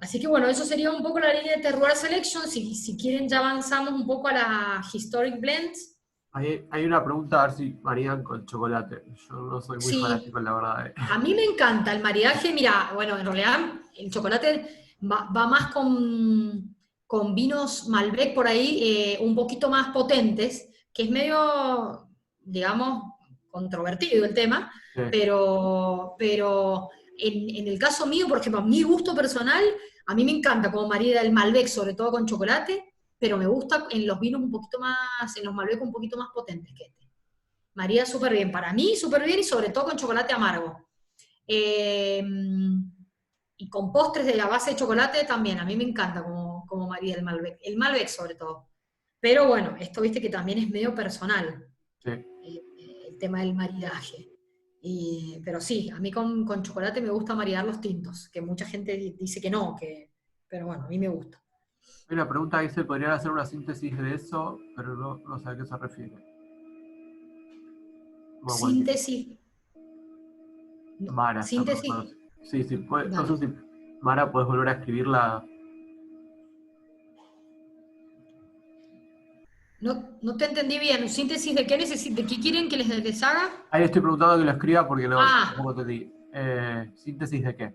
Así que bueno, eso sería un poco la línea de Terroir Selection. Si quieren ya avanzamos un poco a la Historic Blends. Hay una pregunta, a ver si maridan con chocolate. Yo no soy muy Sí, fanático, la verdad. a mí me encanta el maridaje. Mira, bueno, en realidad el chocolate va más con vinos Malbec por ahí, un poquito más potentes, que es medio, digamos, controvertido el tema, Sí. pero en el caso mío, por ejemplo, a mi gusto personal, a mí me encanta como marida el Malbec, sobre todo con chocolate, pero me gusta en los vinos un poquito más, en los Malbec un poquito más potentes que este. Marida súper bien, para mí súper bien y sobre todo con chocolate amargo. Eh, y con postres de la base de chocolate también, a mí me encanta como marida el Malbec sobre todo. Pero bueno, esto viste que también es medio personal, Sí. el tema del maridaje. Pero sí, a mí con chocolate me gusta maridar los tintos, que mucha gente dice que no, pero bueno, a mí me gusta. Hay una pregunta que dice, ¿podrían hacer una síntesis de eso? Pero no sé a qué se refiere. Bueno, Síntesis. No, Mara, está síntesis. preguntando. Sí, no Dale. sé si, Mara, ¿puedes volver a escribirla? No te entendí bien. ¿Síntesis de qué de qué quieren que les haga? Ahí estoy preguntando que lo escriba porque Ah, tampoco te di. ¿Síntesis de qué?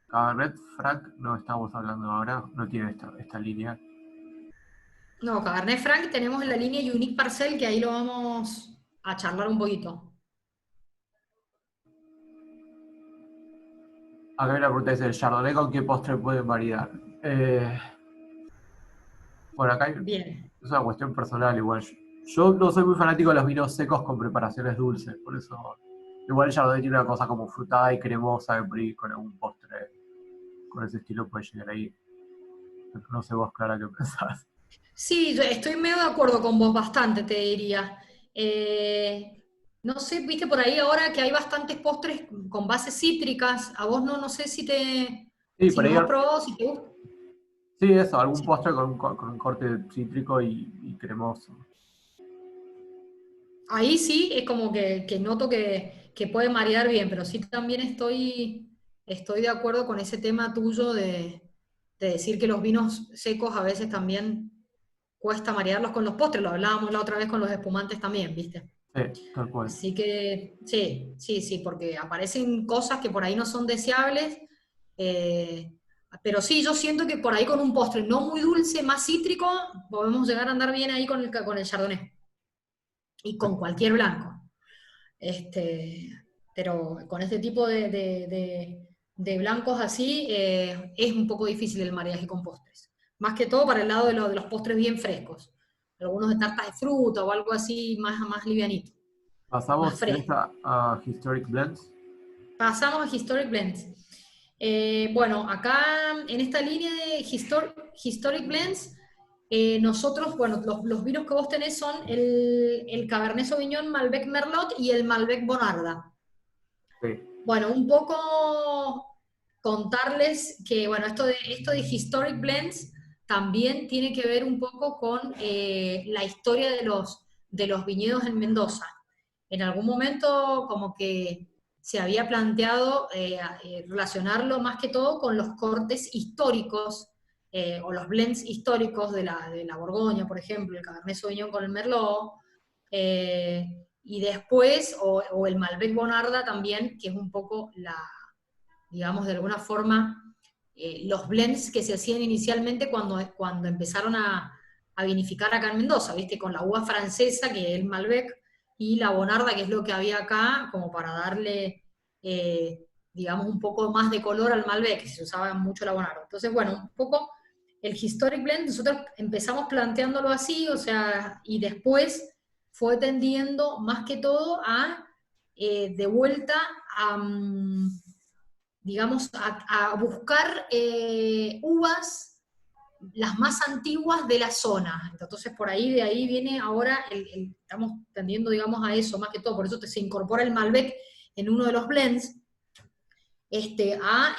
Cabernet Franc no estamos hablando ahora, no tiene esta línea. no, Cabernet Franc tenemos en la línea Unique Parcel, que ahí lo vamos a charlar un poquito. Acá hay una pregunta, dice, ¿el Chardonnay con qué postre pueden maridar? Bueno, acá Bien. es una cuestión personal igual. Yo no soy muy fanático de los vinos secos con preparaciones dulces, por eso igual el Chardonnay tiene una cosa como frutada y cremosa, que por ahí con algún postre con ese estilo puede llegar ahí. No sé vos, Clara, qué pensás. Sí, yo estoy medio de acuerdo con vos, bastante, te diría. No sé, viste por ahí ahora que hay bastantes postres con bases cítricas. A vos no sé Sí, si por ahí, los has probado, si te gusta. sí, eso, algún Sí. postre con un corte cítrico y cremoso. Ahí sí es como que noto que puede marear bien, pero sí también estoy de acuerdo con ese tema tuyo de decir que los vinos secos a veces también cuesta marearlos con los postres. Lo hablábamos la otra vez con los espumantes también, ¿viste? Sí, tal cual. Así que sí, porque aparecen cosas que por ahí no son deseables. eh, pero sí, yo siento que por ahí con un postre no muy dulce, más cítrico, podemos llegar a andar bien ahí con el Chardonnay. Y con cualquier blanco. Este, pero con este tipo de blancos así es un poco difícil el maridaje con postres. Más que todo para el lado de los postres bien frescos. Algunos de tartas de fruta o algo así más livianito, más Pasamos, ¿querés fresco. a Historic Blends? Pasamos a Historic Blends. Bueno, acá en esta línea de Historic Blends, nosotros, bueno, los vinos que vos tenés son el Cabernet Sauvignon, Malbec Merlot y el Malbec Bonarda. Sí. Bueno, un poco contarles que, bueno, esto de Historic Blends también tiene que ver un poco con la historia de los viñedos en Mendoza. En algún momento como que se había planteado relacionarlo más que todo con los cortes históricos o los blends históricos de la Borgoña, por ejemplo, el Cabernet Sauvignon con el Merlot, y después, o el Malbec Bonarda también, que es un poco digamos, de alguna forma, los blends que se hacían inicialmente cuando empezaron a vinificar acá en Mendoza, ¿viste? Con la uva francesa, que es el Malbec, y la Bonarda, que es lo que había acá, como para darle, digamos, un poco más de color al Malbec, que se usaba mucho la Bonarda. Entonces, bueno, un poco el Historic Blend, nosotros empezamos planteándolo así, o sea, y después fue tendiendo más que todo a, de vuelta, a, digamos, a buscar uvas las más antiguas de la zona. Entonces, de ahí viene ahora, estamos tendiendo, digamos, a eso, más que todo, por eso se incorpora el Malbec en uno de los blends, a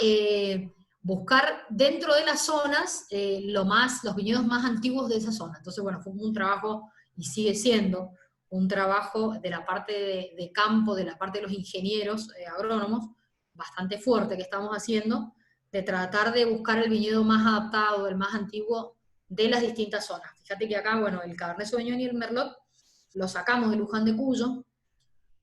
buscar dentro de las zonas los viñedos más antiguos de esa zona. Entonces, bueno, fue un trabajo, y sigue siendo, un trabajo de la parte de campo, de la parte de los ingenieros agrónomos, bastante fuerte que estamos haciendo, de tratar de buscar el viñedo más adaptado, el más antiguo de las distintas zonas. Fíjate que acá, bueno, el Cabernet Sauvignon y el Merlot lo sacamos de Luján de Cuyo,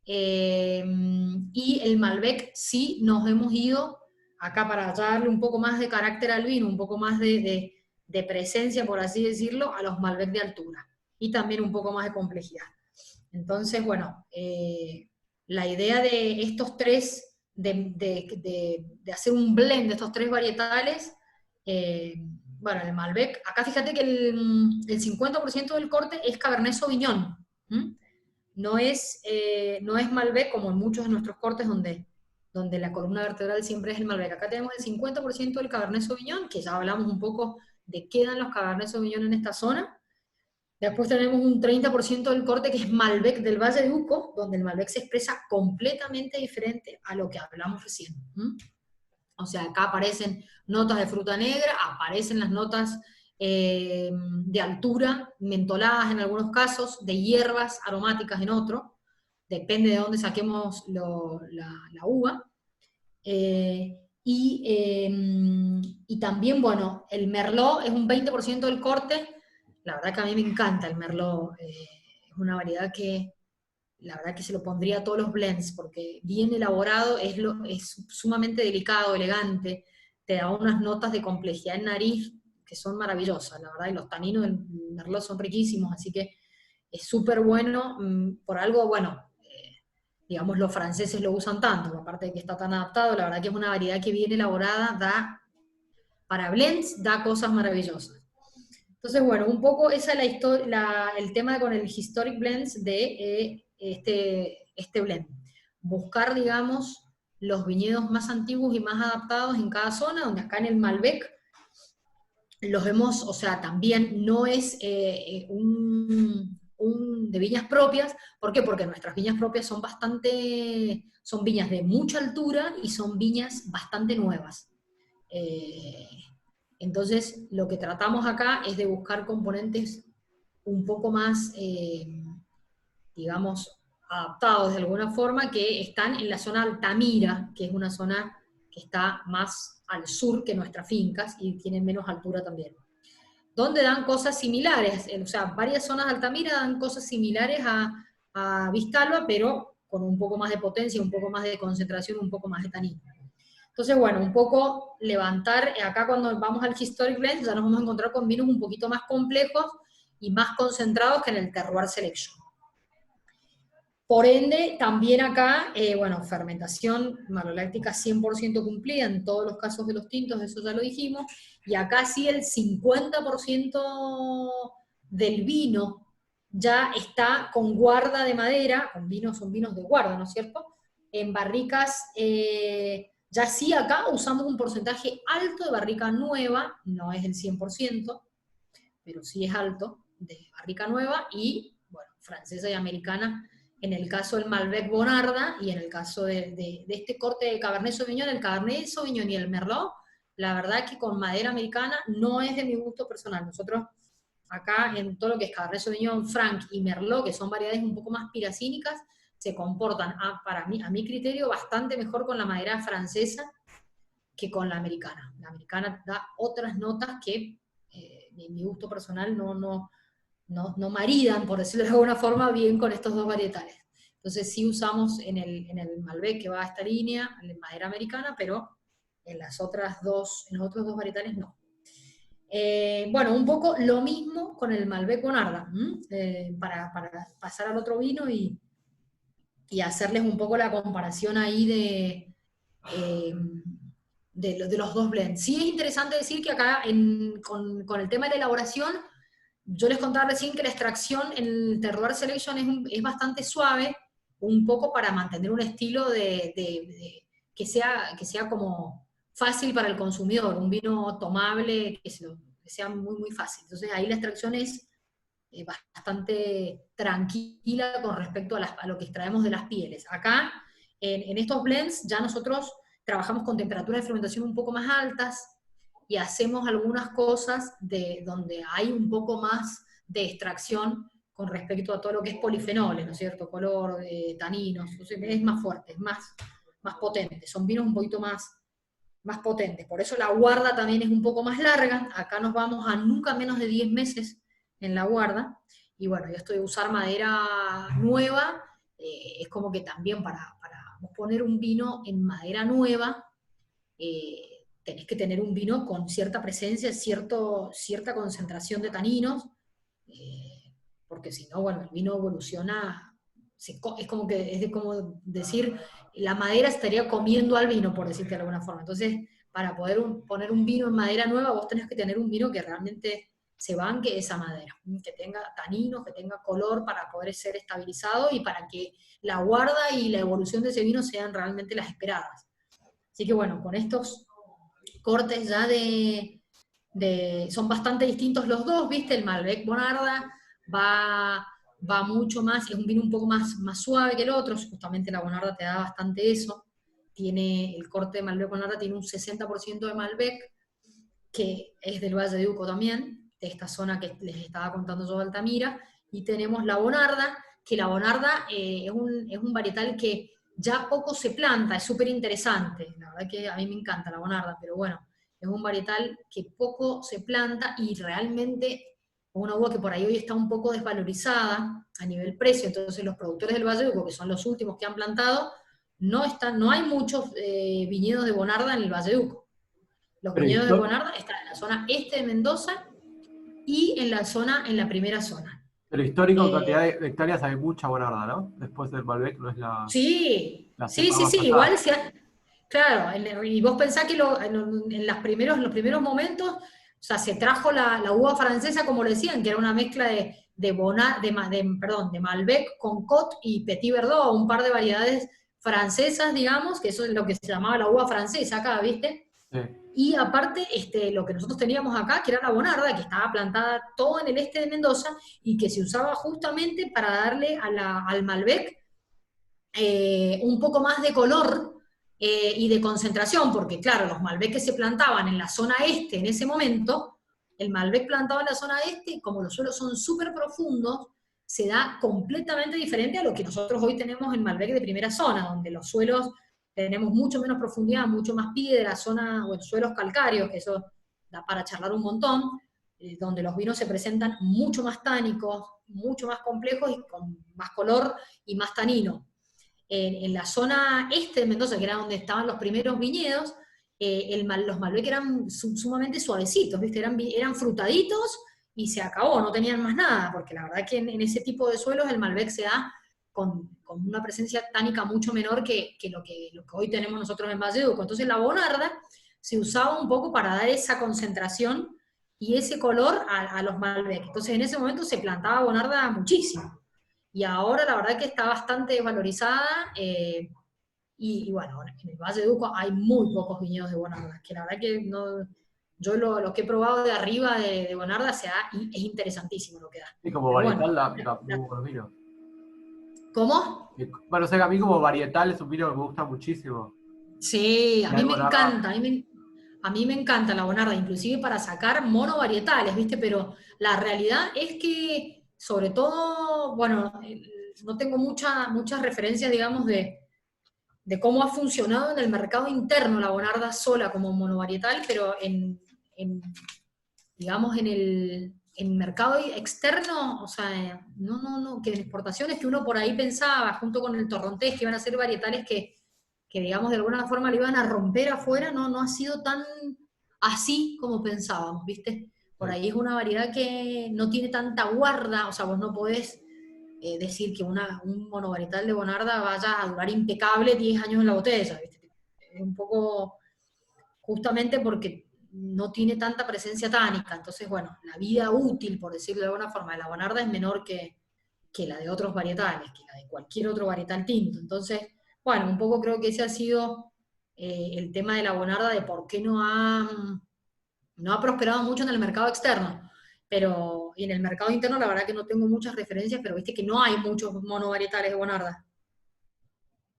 y el Malbec sí nos hemos ido acá para darle un poco más de carácter al vino, un poco más de presencia, por así decirlo, a los Malbec de altura, y también un poco más de complejidad. Entonces, bueno, la idea de estos tres, de hacer un blend de estos tres varietales, bueno, el Malbec, acá fíjate que el 50% del corte es Cabernet Sauvignon, ¿m? No es Malbec como en muchos de nuestros cortes donde la columna vertebral siempre es el Malbec. Acá tenemos el 50% del Cabernet Sauvignon, que ya hablamos un poco de qué dan los Cabernet Sauvignon en esta zona. Después tenemos un 30% del corte que es Malbec del Valle de Uco, donde el Malbec se expresa completamente diferente a lo que hablamos recién. O sea, acá aparecen notas de fruta negra, aparecen las notas de altura, mentoladas en algunos casos, de hierbas aromáticas en otro, depende de dónde saquemos la uva. Y también, bueno, el Merlot es un 20% del corte. La verdad que a mí me encanta el Merlot, es una variedad que la verdad que se lo pondría a todos los blends, porque bien elaborado es sumamente delicado, elegante, te da unas notas de complejidad en nariz que son maravillosas, la verdad, y los taninos del Merlot son riquísimos, así que es súper bueno, por algo, bueno, digamos, los franceses lo usan tanto, aparte de que está tan adaptado, la verdad que es una variedad que bien elaborada, para blends, da cosas maravillosas. Entonces, bueno, un poco esa es el tema con el Historic Blends de este blend. Buscar, digamos, los viñedos más antiguos y más adaptados en cada zona, donde acá en el Malbec los vemos, o sea, también no es de viñas propias. ¿Por qué? Porque nuestras viñas propias son viñas de mucha altura y son viñas bastante nuevas. Entonces, lo que tratamos acá es de buscar componentes un poco más, digamos, adaptados de alguna forma, que están en la zona Altamira, que es una zona que está más al sur que nuestras fincas y tienen menos altura también. Donde dan cosas similares, o sea, varias zonas de Altamira dan cosas similares a Vistalba, pero con un poco más de potencia, un poco más de concentración, un poco más de tanino. Entonces, bueno, un poco levantar, acá cuando vamos al Historic Blend ya nos vamos a encontrar con vinos un poquito más complejos y más concentrados que en el Terroir Selection. Por ende, también acá, bueno, fermentación maloláctica 100% cumplida en todos los casos de los tintos, eso ya lo dijimos, y acá sí el 50% del vino ya está con guarda de madera, son vinos de guarda, ¿no es cierto?, En barricas, ya sí acá usamos un porcentaje alto de barrica nueva, no es el 100%, pero sí es alto, de barrica nueva, y, bueno, francesa y americana, en el caso del Malbec Bonarda, y en el caso de este corte de Cabernet Sauvignon, el Cabernet Sauvignon y el Merlot, la verdad que con madera americana no es de mi gusto personal. Nosotros acá en todo lo que es Cabernet Sauvignon, Franc y Merlot, que son variedades un poco más piracínicas, se comportan, para mí, a mi criterio, bastante mejor con la madera francesa que con la americana. La americana da otras notas que mi gusto personal no maridan, por decirlo de alguna forma, bien con estos dos varietales. Entonces sí usamos en el Malbec, que va a esta línea, en madera americana, pero en los otros dos varietales no. Bueno, un poco lo mismo con el Malbec Bonarda, para pasar al otro vino y hacerles un poco la comparación ahí de los dos blends. Sí es interesante decir que acá con el tema de la elaboración, yo les contaba recién que la extracción en el Terroir Selection es bastante suave, un poco para mantener un estilo que sea como fácil para el consumidor, un vino tomable, que sea muy, muy fácil. Entonces ahí la extracción es bastante tranquila con respecto a lo que extraemos de las pieles. Acá, en estos blends, ya nosotros trabajamos con temperaturas de fermentación un poco más altas y hacemos algunas cosas donde hay un poco más de extracción con respecto a todo lo que es polifenoles, ¿no es cierto? Color, taninos, entonces es más fuerte, es más potente, son vinos un poquito más potentes. Por eso la guarda también es un poco más larga. Acá nos vamos a nunca menos de 10 meses en la guarda. Y bueno, yo estoy a usar madera nueva. Es como que también para poner un vino en madera nueva, tenés que tener un vino con cierta presencia, cierta concentración de taninos, porque si no, bueno, el vino evoluciona, es como que es como decir, la madera estaría comiendo al vino, por decirte de alguna forma. Entonces, para poder poner un vino en madera nueva, vos tenés que tener un vino que realmente se banque esa madera, que tenga taninos, que tenga color para poder ser estabilizado y para que la guarda y la evolución de ese vino sean realmente las esperadas. Así que bueno, con estos cortes ya son bastante distintos los dos, ¿viste? El Malbec Bonarda va mucho más, es un vino un poco más suave que el otro, justamente la Bonarda te da bastante eso. El corte de Malbec Bonarda tiene un 60% de Malbec, que es del Valle de Uco también, de esta zona que les estaba contando yo de Altamira, y tenemos la Bonarda, que la Bonarda es un varietal que ya poco se planta, es súper interesante, la verdad que a mí me encanta la Bonarda, pero bueno, es un varietal que poco se planta y realmente es una uva que por ahí hoy está un poco desvalorizada a nivel precio, entonces los productores del Valle de Uco, que son los últimos que han plantado, no hay muchos viñedos de Bonarda en el Valle de Uco. Los Pero, viñedos de Bonarda están en la zona este de Mendoza y en la primera zona. pero histórico, en Eh, cantidad de hectáreas hay mucha Bonarda, ¿no? Después del Malbec no es sí, la sí, cepa sí, más sí, igual allá. claro, y vos pensás que en los primeros momentos, o sea, se trajo la uva francesa, como le decían, que era una mezcla de Malbec con Côte y Petit Verdot, un par de variedades francesas, digamos, que eso es lo que se llamaba la uva francesa acá, ¿viste? Sí. Y aparte, lo que nosotros teníamos acá, que era la Bonarda, que estaba plantada todo en el este de Mendoza y que se usaba justamente para darle al Malbec un poco más de color y de concentración, porque claro, los Malbec que se plantaban en la zona este en ese momento, el Malbec plantado en la zona este, como los suelos son súper profundos, se da completamente diferente a lo que nosotros hoy tenemos en Malbec de primera zona, donde los suelos tenemos mucho menos profundidad, mucho más piedra, zona o en suelos calcáreos, que eso da para charlar un montón, donde los vinos se presentan mucho más tánicos, mucho más complejos y con más color y más tanino. En la zona este de Mendoza, que era donde estaban los primeros viñedos, los Malbec eran sumamente suavecitos, ¿viste? Eran frutaditos y se acabó, no tenían más nada, porque la verdad que en ese tipo de suelos el Malbec se da con una presencia tánica mucho menor que lo que hoy tenemos nosotros en Valle de Uco. Entonces la Bonarda se usaba un poco para dar esa concentración y ese color a los Malbec. Entonces en ese momento se plantaba Bonarda muchísimo. Y ahora la verdad que está bastante desvalorizada, y bueno, en el Valle de Uco hay muy pocos viñedos de Bonarda, que la verdad que no, yo lo que he probado de arriba de Bonarda es interesantísimo lo que da. Y como Pero varietal bueno, da muy buenos vinos. ¿cómo? Bueno, o sea que a mí como varietal es un vino que me gusta muchísimo. Sí, a Y mí hay me Bonarda. encanta, a mí me encanta la Bonarda, inclusive para sacar monovarietales, ¿viste? Pero la realidad es que, sobre todo, bueno, no tengo muchas referencias, digamos, de cómo ha funcionado en el mercado interno la Bonarda sola como monovarietal, pero digamos, en mercado externo, o sea, no, que en exportaciones que uno por ahí pensaba, junto con el torrontés, que iban a ser varietales que digamos, de alguna forma le iban a romper afuera, no ha sido tan así como pensábamos, ¿viste? Por ahí es una variedad que no tiene tanta guarda, o sea, vos no podés decir que un monovarietal de Bonarda vaya a durar impecable 10 años en la botella, ¿viste? Es un poco justamente porque no tiene tanta presencia tánica, entonces, bueno, la vida útil, por decirlo de alguna forma, de la Bonarda es menor que la de otros varietales, que la de cualquier otro varietal tinto. Entonces, bueno, un poco creo que ese ha sido el tema de la Bonarda, de por qué no ha prosperado mucho en el mercado externo. Pero, y en el mercado interno, la verdad que no tengo muchas referencias, pero viste que no hay muchos monovarietales de Bonarda.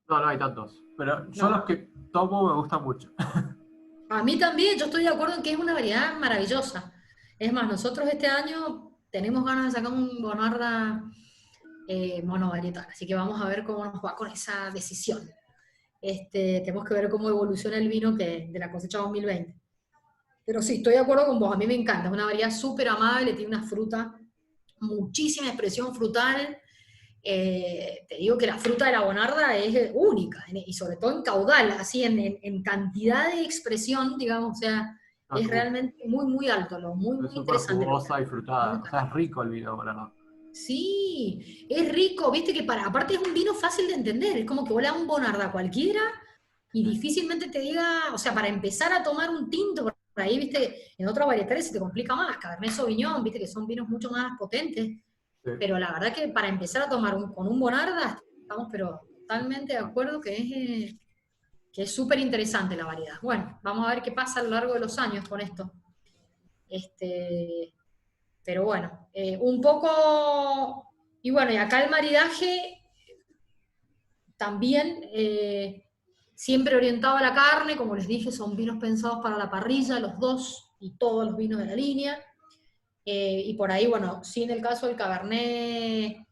No hay tantos. Pero yo los No. que tomo me gustan mucho. A mí también, yo estoy de acuerdo en que es una variedad maravillosa. Es más, nosotros este año tenemos ganas de sacar un Bonarda monovarietal, así que vamos a ver cómo nos va con esa decisión. Tenemos que ver cómo evoluciona el vino de la cosecha 2020. Pero sí, estoy de acuerdo con vos, a mí me encanta, es una variedad súper amable, tiene una fruta, muchísima expresión frutal. Te digo que la fruta de la Bonarda es única, y sobre todo en caudal, así en cantidad de expresión, digamos, o sea, No, es realmente muy, muy alto, muy, es muy súper interesante lo que jugosa hace. y A mí me frutada. O sea, encanta. es rico el vino, la verdad. Sí, es rico, viste que aparte es un vino fácil de entender, es como que vos le das un Bonarda cualquiera y difícilmente te diga, o sea, para empezar a tomar un tinto, por ahí, viste, en otros varietales se te complica más, Cabernet Sauvignon, viste que son vinos mucho más potentes, Sí. pero la verdad que para empezar a tomar con un Bonarda, estamos pero totalmente de acuerdo que es súper interesante la variedad. Bueno, vamos a ver qué pasa a lo largo de los años con esto. Este, pero bueno, un poco, y bueno, y acá el maridaje también siempre orientado a la carne, como les dije, son vinos pensados para la parrilla, los dos, y todos los vinos de la línea. Y por ahí, bueno, sí en el caso del Cabernet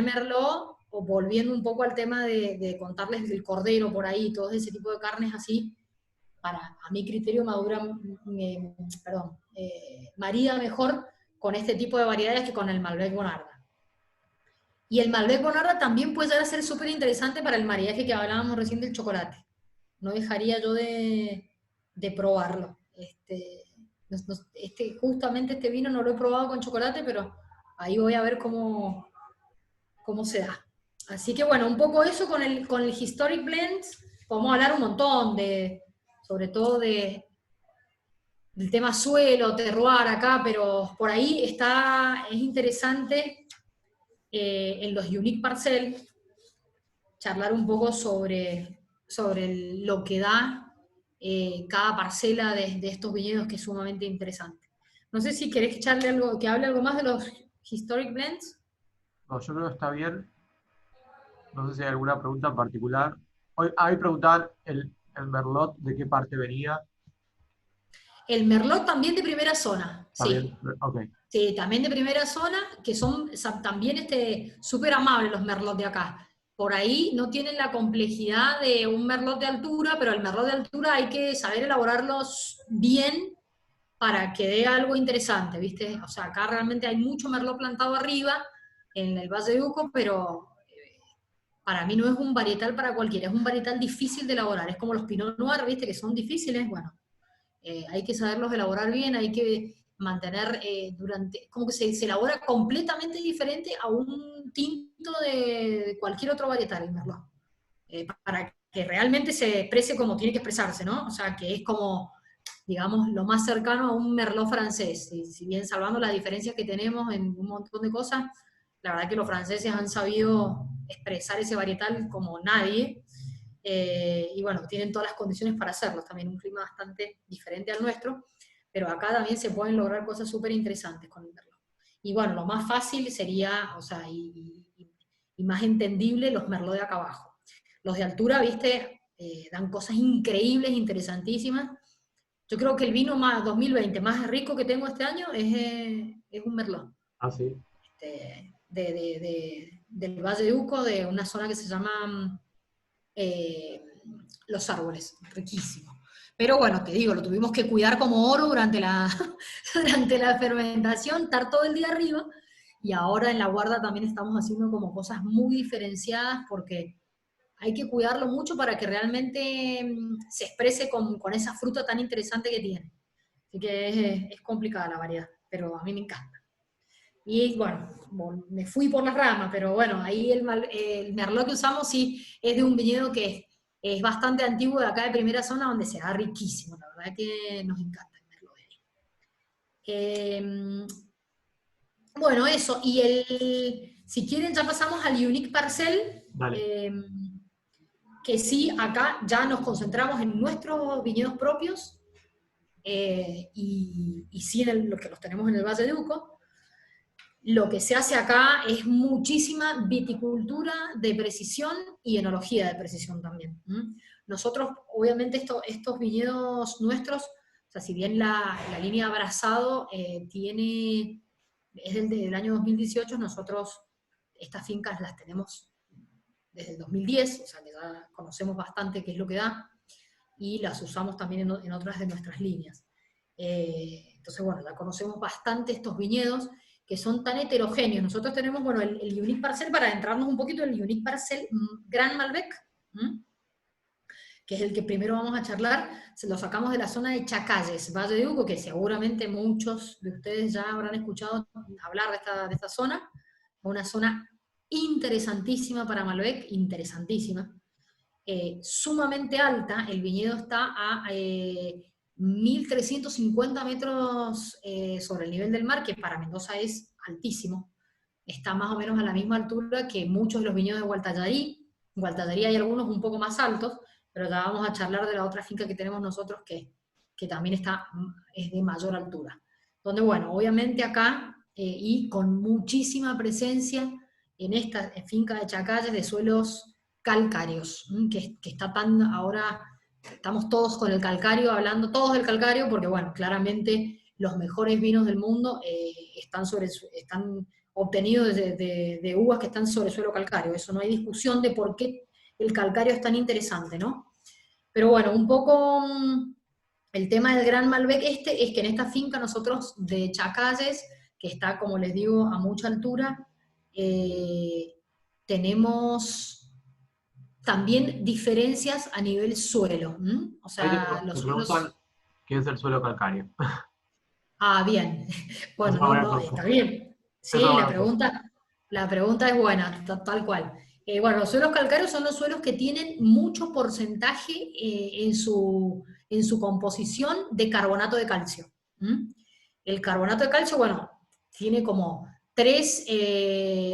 Merlot, o volviendo un poco al tema de contarles del cordero por ahí, todo ese tipo de carnes así, a mi criterio marida mejor con este tipo de variedades que con el Malbec Bonarda. Y el Malbec Bonarda también puede llegar a ser súper interesante para el maridaje que hablábamos recién del chocolate. No dejaría yo de probarlo. Justamente este vino no lo he probado con chocolate, pero ahí voy a ver cómo se da. Así que bueno, un poco eso con el Historic Blends. Podemos hablar un montón sobre todo del tema suelo, terroir acá, pero por ahí es interesante en los Unique Parcel charlar un poco sobre lo que da cada parcela de estos viñedos, que es sumamente interesante. No sé si querés que hable algo más de los Historic Blends. No, yo creo que está bien. No sé si hay alguna pregunta en particular. Hoy preguntaban el Merlot de qué parte venía. El Merlot también de primera zona, También, sí. ok. Sí, también de primera zona, que son también súper amables los Merlot de acá. Por ahí no tienen la complejidad de un Merlot de altura, pero el Merlot de altura hay que saber elaborarlos bien para que dé algo interesante, ¿viste? O sea, acá realmente hay mucho Merlot plantado arriba, en el Valle de Uco, pero para mí no es un varietal para cualquiera, es un varietal difícil de elaborar. Es como los Pinot Noir, ¿viste? Que son difíciles, bueno, hay que saberlos elaborar bien, hay que mantener como que se elabora completamente diferente a un tinto de cualquier otro varietal, el Merlot, para que realmente se exprese como tiene que expresarse, ¿no? O sea, que es como, digamos, lo más cercano a un Merlot francés, y si bien salvando las diferencias que tenemos en un montón de cosas, la verdad que los franceses han sabido expresar ese varietal como nadie. y bueno, tienen todas las condiciones para hacerlo, también un clima bastante diferente al nuestro, pero acá también se pueden lograr cosas súper interesantes con el merlot. Y bueno, lo más fácil sería, o sea, y más entendible, los merlot de acá abajo. Los de altura, viste, dan cosas increíbles, interesantísimas. Yo creo que el vino más 2020 más rico que tengo este año es un merlot. Ah, sí. Del Valle de Uco, de una zona que se llama Los Árboles, riquísimo. Pero bueno, te digo, lo tuvimos que cuidar como oro durante durante la fermentación, estar todo el día arriba, y ahora en la guarda también estamos haciendo como cosas muy diferenciadas porque hay que cuidarlo mucho para que realmente se exprese con esa fruta tan interesante que tiene. Así que es complicada la variedad, pero a mí me encanta. Y bueno, me fui por las ramas, pero bueno, ahí el merlot que usamos sí es de un viñedo que es bastante antiguo de acá de primera zona, donde se da riquísimo, la verdad que nos encanta el merlot de ahí. Bueno, eso, y si quieren ya pasamos al Unique Parcel, que sí, acá ya nos concentramos en nuestros viñedos propios, y sí en lo que los tenemos en el Valle de Uco. Lo que se hace acá es muchísima viticultura de precisión y enología de precisión también. Nosotros, obviamente, estos viñedos nuestros, o sea, si bien la línea Abrazado es del año 2018, nosotros estas fincas las tenemos desde el 2010, o sea que ya conocemos bastante qué es lo que da, y las usamos también en otras de nuestras líneas. Entonces, bueno, ya conocemos bastante estos viñedos, que son tan heterogéneos. Nosotros tenemos, bueno, el Unique Parcel, para adentrarnos un poquito, el Unique Parcel Gran Malbec, que es el que primero vamos a charlar, se lo sacamos de la zona de Chacalles, Valle de Uco, que seguramente muchos de ustedes ya habrán escuchado hablar de esta zona, una zona interesantísima para Malbec, interesantísima, sumamente alta. El viñedo está a 1.350 metros sobre el nivel del mar, que para Mendoza es altísimo. Está más o menos a la misma altura que muchos de los viñedos de Gualtallarí. En Gualtallarí hay algunos un poco más altos, pero ya vamos a charlar de la otra finca que tenemos nosotros, que también es de mayor altura. Donde, bueno, obviamente acá, y con muchísima presencia en esta finca de Chacalles, de suelos calcáreos, que está tan ahora. Estamos todos con el calcario, hablando todos del calcario, porque bueno, claramente los mejores vinos del mundo están obtenidos de uvas que están sobre suelo calcáreo. Eso no hay discusión de por qué el calcario es tan interesante, ¿no? Pero bueno, un poco el tema del Gran Malbec es que en esta finca nosotros de Chacalles, que está, como les digo, a mucha altura, tenemos también diferencias a nivel suelo. O sea, los suelos... ¿Qué es el suelo calcáreo? Ah, bien. Bueno, no, está bien. Sí, la pregunta es buena, tal cual. Bueno, los suelos calcáreos son los suelos que tienen mucho porcentaje en su composición de carbonato de calcio. El carbonato de calcio, bueno, tiene como 3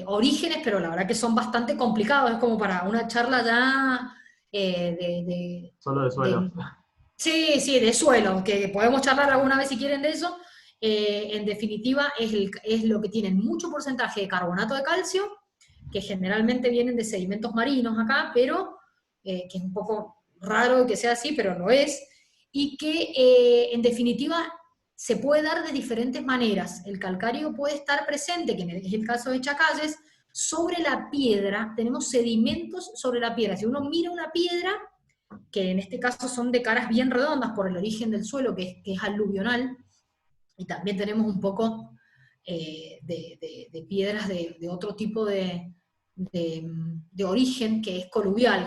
orígenes, pero la verdad que son bastante complicados, es como para una charla ya solo de suelo. Sí, de suelo, que podemos charlar alguna vez si quieren de eso. En definitiva, es lo que tienen mucho porcentaje de carbonato de calcio, que generalmente vienen de sedimentos marinos acá, pero que es un poco raro que sea así, pero lo es, y que en definitiva se puede dar de diferentes maneras. El calcario puede estar presente, que es el caso de Chacalles, sobre la piedra. Tenemos sedimentos sobre la piedra. Si uno mira una piedra, que en este caso son de caras bien redondas por el origen del suelo, que es aluvional, y también tenemos un poco de piedras de otro tipo de origen, que es coluvial,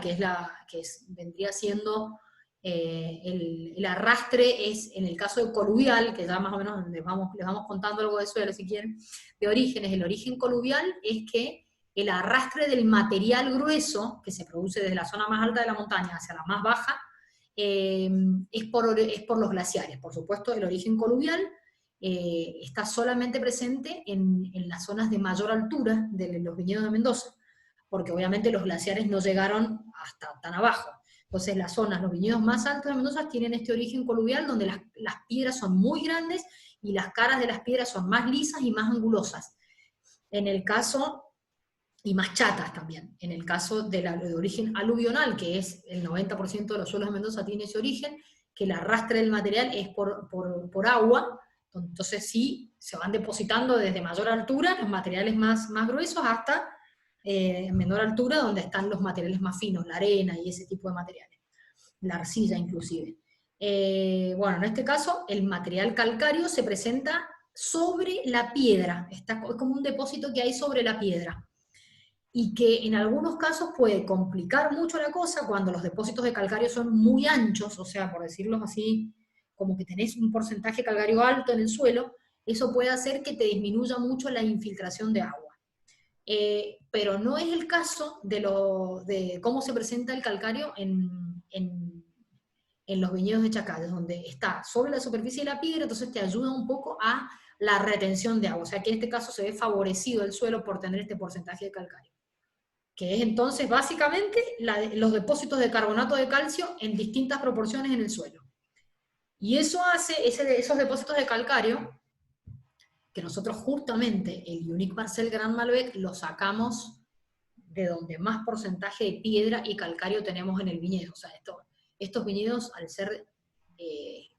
vendría siendo el arrastre, es en el caso de coluvial, que ya más o menos les vamos contando algo de suelo si quieren, de orígenes. El origen coluvial es que el arrastre del material grueso, que se produce desde la zona más alta de la montaña hacia la más baja, es por los glaciares. Por supuesto, el origen coluvial está solamente presente en las zonas de mayor altura de los viñedos de Mendoza, porque obviamente los glaciares no llegaron hasta tan abajo. Entonces las zonas, los viñedos más altos de Mendoza tienen este origen coluvial donde las piedras son muy grandes y las caras de las piedras son más lisas y más angulosas. En el caso, y más chatas también, en el caso de origen aluvional, que es el 90% de los suelos de Mendoza tiene ese origen, que el arrastre del material es por agua, entonces sí, se van depositando desde mayor altura los materiales más gruesos hasta menor altura, donde están los materiales más finos, la arena y ese tipo de materiales, la arcilla inclusive. Bueno, en este caso, el material calcáreo se presenta sobre la piedra, es como un depósito que hay sobre la piedra, y que en algunos casos puede complicar mucho la cosa cuando los depósitos de calcario son muy anchos, o sea, por decirlo así, como que tenés un porcentaje calcario alto en el suelo, eso puede hacer que te disminuya mucho la infiltración de agua. Pero no es el caso de cómo se presenta el calcario en los viñedos de Chacalles, donde está sobre la superficie de la piedra, entonces te ayuda un poco a la retención de agua, o sea que en este caso se ve favorecido el suelo por tener este porcentaje de calcario, que es entonces básicamente los depósitos de carbonato de calcio en distintas proporciones en el suelo. Y eso hace, esos depósitos de calcario, que nosotros justamente el Unique Parcel Gran Malbec lo sacamos de donde más porcentaje de piedra y calcario tenemos en el viñedo. O sea, estos viñedos, al ser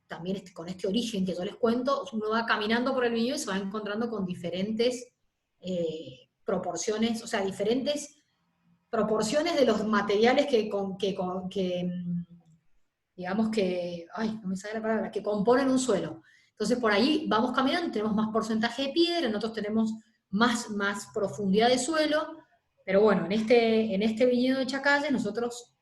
también con este origen que yo les cuento, uno va caminando por el viñedo y se va encontrando con diferentes proporciones, o sea, diferentes proporciones de los materiales digamos que, ay, no me sale la palabra, que componen un suelo. Entonces por ahí vamos caminando, tenemos más porcentaje de piedra, nosotros tenemos más profundidad de suelo, pero bueno, en este viñedo de Chacalles nosotros